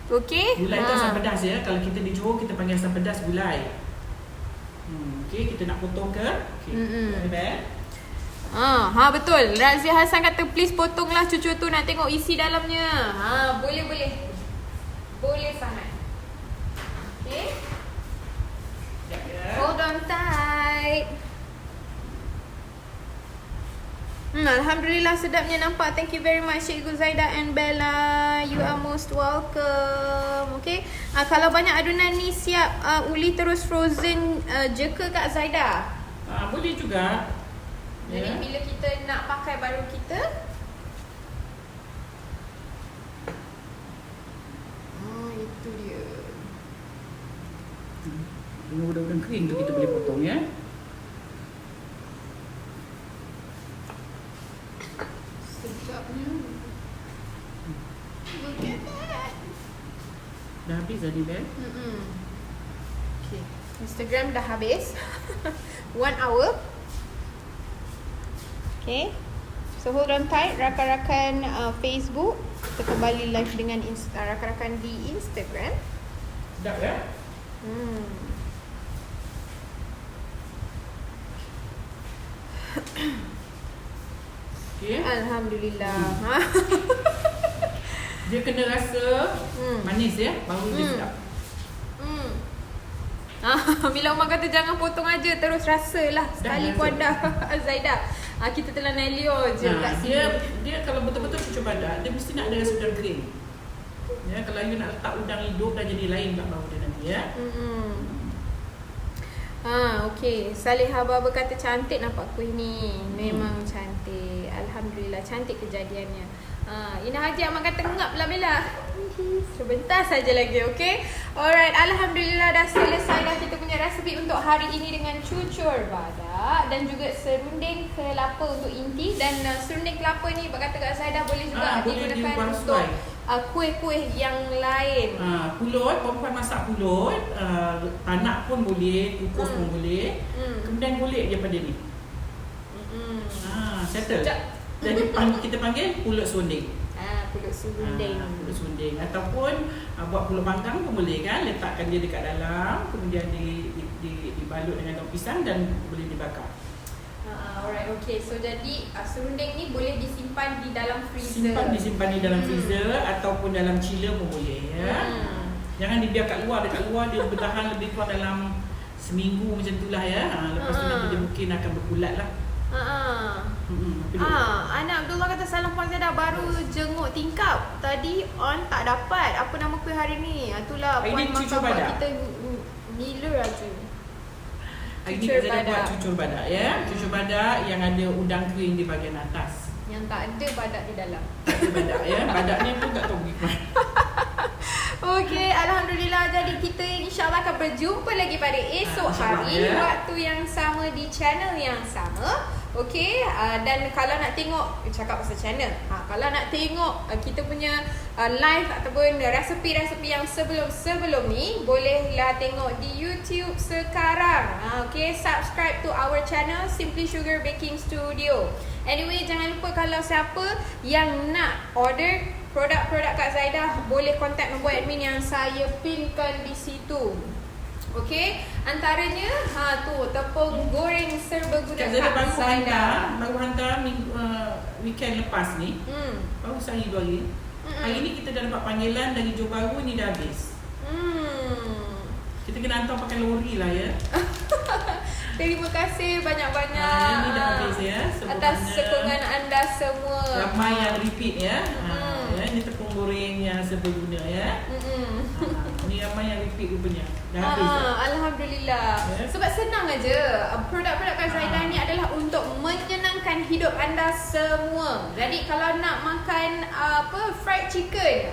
Okey. Gulai tu asam pedas ya. Kalau kita di Johor kita panggil asam pedas gulai. Okey, kita nak potong ke? Okey. Betul. Razia Hassan kata please potonglah cucu tu, nak tengok isi dalamnya. Boleh. Boleh sangat. Okey. Hold on tight. Alhamdulillah sedapnya nampak. Thank you very much Cikgu Zaida and Bella. You are most welcome. Okay. Kalau banyak adunan ni siap Uli terus frozen je ke Kak Zaida? Boleh juga. Jadi bila kita nak pakai baru kita itu dia. Dengan udang-udang kering tu kita boleh potong ya. Sedapnya. Look at that. Dah habis dah ni Bel? Okay. Instagram dah habis. 1 hour. Okay. So hold on tight rakan-rakan Facebook. Kita kembali live dengan rakan-rakan di Instagram. Sedap ya? Okay. Alhamdulillah. Dia kena rasa manis ya, baru dia sedap. Bila Umar kata jangan potong aja, terus rasalah sekali pun dah. Zaida, kita telah nelio je kat sini. Dia kalau betul-betul cucur badak, dia mesti nak ada rasa udang kering. Ya, kalau you nak letak udang hidup dah jadi lain kat bawah dia nanti ya. Okay. Salihah Baba kata cantik nampak kuih ni. Memang cantik. Alhamdulillah cantik kejadiannya. Ina Haji Ahmad kata ngap lah Bella. Sebentar saja lagi, okay? Alright, Alhamdulillah dah selesai dah kita punya resipi untuk hari ini dengan cucur badak dan juga serunding kelapa untuk inti. Dan serunding kelapa ni berkata Kak Zaidah boleh juga digunakan untuk kuih-kuih yang lain. Pulut, perempuan masak pulut, tanak pun boleh, kukus pun boleh. Kemudian golek je pada ni. Settle. Jadi kita panggil pulut serunding. Pulut serunding. Pulut serunding. Ataupun buat pulut panggang pun boleh kan. Letakkan dia dekat dalam, kemudian dibalut dengan daun pisang dan boleh dibakar. Alright, okay. So jadi serunding ni boleh disimpan di dalam freezer. Disimpan di dalam freezer ataupun dalam chiller pun boleh ya. Jangan dibiar kat luar. Dekat luar dia bertahan lebih kurang dalam seminggu macam itulah ya. Lepas tu nanti dia mungkin akan berkulat lah. Anak Abdullah kata salam Puan Zaidah, baru jenguk tingkap. Tadi on tak dapat. Apa nama kuih hari ni? Itulah Puan makan buat kita gila aja. Hari ni kita buat cucur badak ya. Cucur badak yang ada udang kering di bahagian atas. Yang tak ada badak di dalam. Tak ada badak ya. Badak ni pun tak tahu pergi mana. Okey, Alhamdulillah. Jadi kita insyaAllah akan berjumpa lagi pada esok hari waktu yang sama di channel yang sama. Okey, dan kalau nak tengok, cakap pasal channel, kalau nak tengok kita punya live ataupun resepi-resepi yang sebelum ni, bolehlah tengok di YouTube sekarang. Okey, subscribe to our channel Simply Sugar Baking Studio. Anyway, jangan lupa kalau siapa yang nak order produk-produk Kak Zaidah, boleh contact nombor admin yang saya pinkan di situ. Okey, antaranya tu tepung goreng serbaguna Kak Zaidah. Baru hantar weekend lepas ni. Baru sehari 2 hari. Hari ni kita dah dapat panggilan dari Johor Bahru, ni dah habis. Kita kena hantar pakai lori lah ya. Terima kasih banyak-banyak ini dah habis ya. atas sokongan anda semua. Ramai yang repeat ya. Ini tepung goreng yang serbaguna ya. Ni ramai yang repeat rupanya. Dah habis dah. Alhamdulillah. Sebab senang aja. Produk-produk Kak Zaidah ni adalah untuk menyenangkan hidup anda semua. Jadi kalau nak makan fried chicken,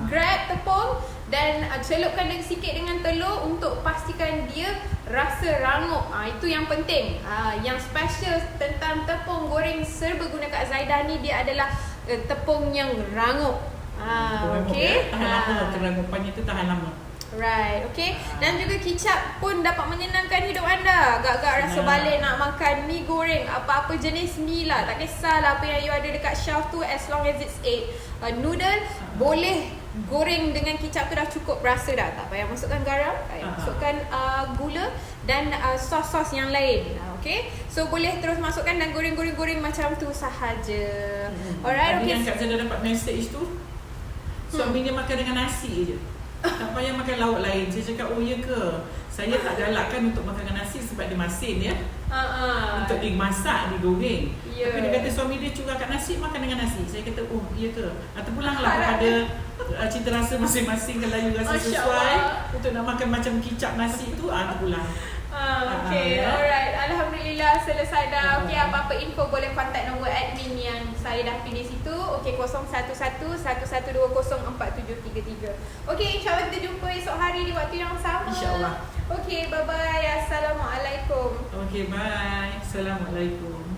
grab tepung dan celupkan sikit dengan telur untuk pastikan dia rasa rangup. Itu yang penting. Yang special tentang tepung goreng serbaguna Kak Zaidah ni, dia adalah tepung yang rangup. Okey. Tahan lama, kerangupannya tu tahan lama. Right, okay. Dan juga kicap pun dapat menyenangkan hidup anda. Agak-agak rasa balik nak makan mi goreng, apa-apa jenis mi lah, tak kisahlah apa yang you ada dekat shelf tu, as long as it's noodle, boleh goreng dengan kicap tu dah cukup rasa dah. Tak payah masukkan garam, tak payah masukkan gula dan sos-sos yang lain. Okay, so boleh terus masukkan dan goreng-goreng macam tu sahaja. Alright, okay. Yang Kak Zaidah dapat message tu, suaminya makan dengan nasi je. Tak payah makan lauk lain. Saya cakap, oh ya ke? Saya tak galakkan untuk makan dengan nasi sebab dia masin ya. Untuk dimasak, digoreng. Ya. Tapi dia kata suami dia curahkan nasi, makan dengan nasi. Saya kata, oh ya ke? Terpulanglah kepada cita rasa masing-masing. Kalau you rasa Masya sesuai Allah. untuk nak makan macam kicap nasi tu, terpulang. Okay, alright. Alhamdulillah selesai dah. Okay, apa-apa info boleh kontak nombor admin yang saya dah pilih situ. Okay, 0111204733. Okay, insyaAllah kita jumpa esok hari di waktu yang sama. InsyaAllah. Okay, bye-bye. Assalamualaikum. Okay, bye. Assalamualaikum.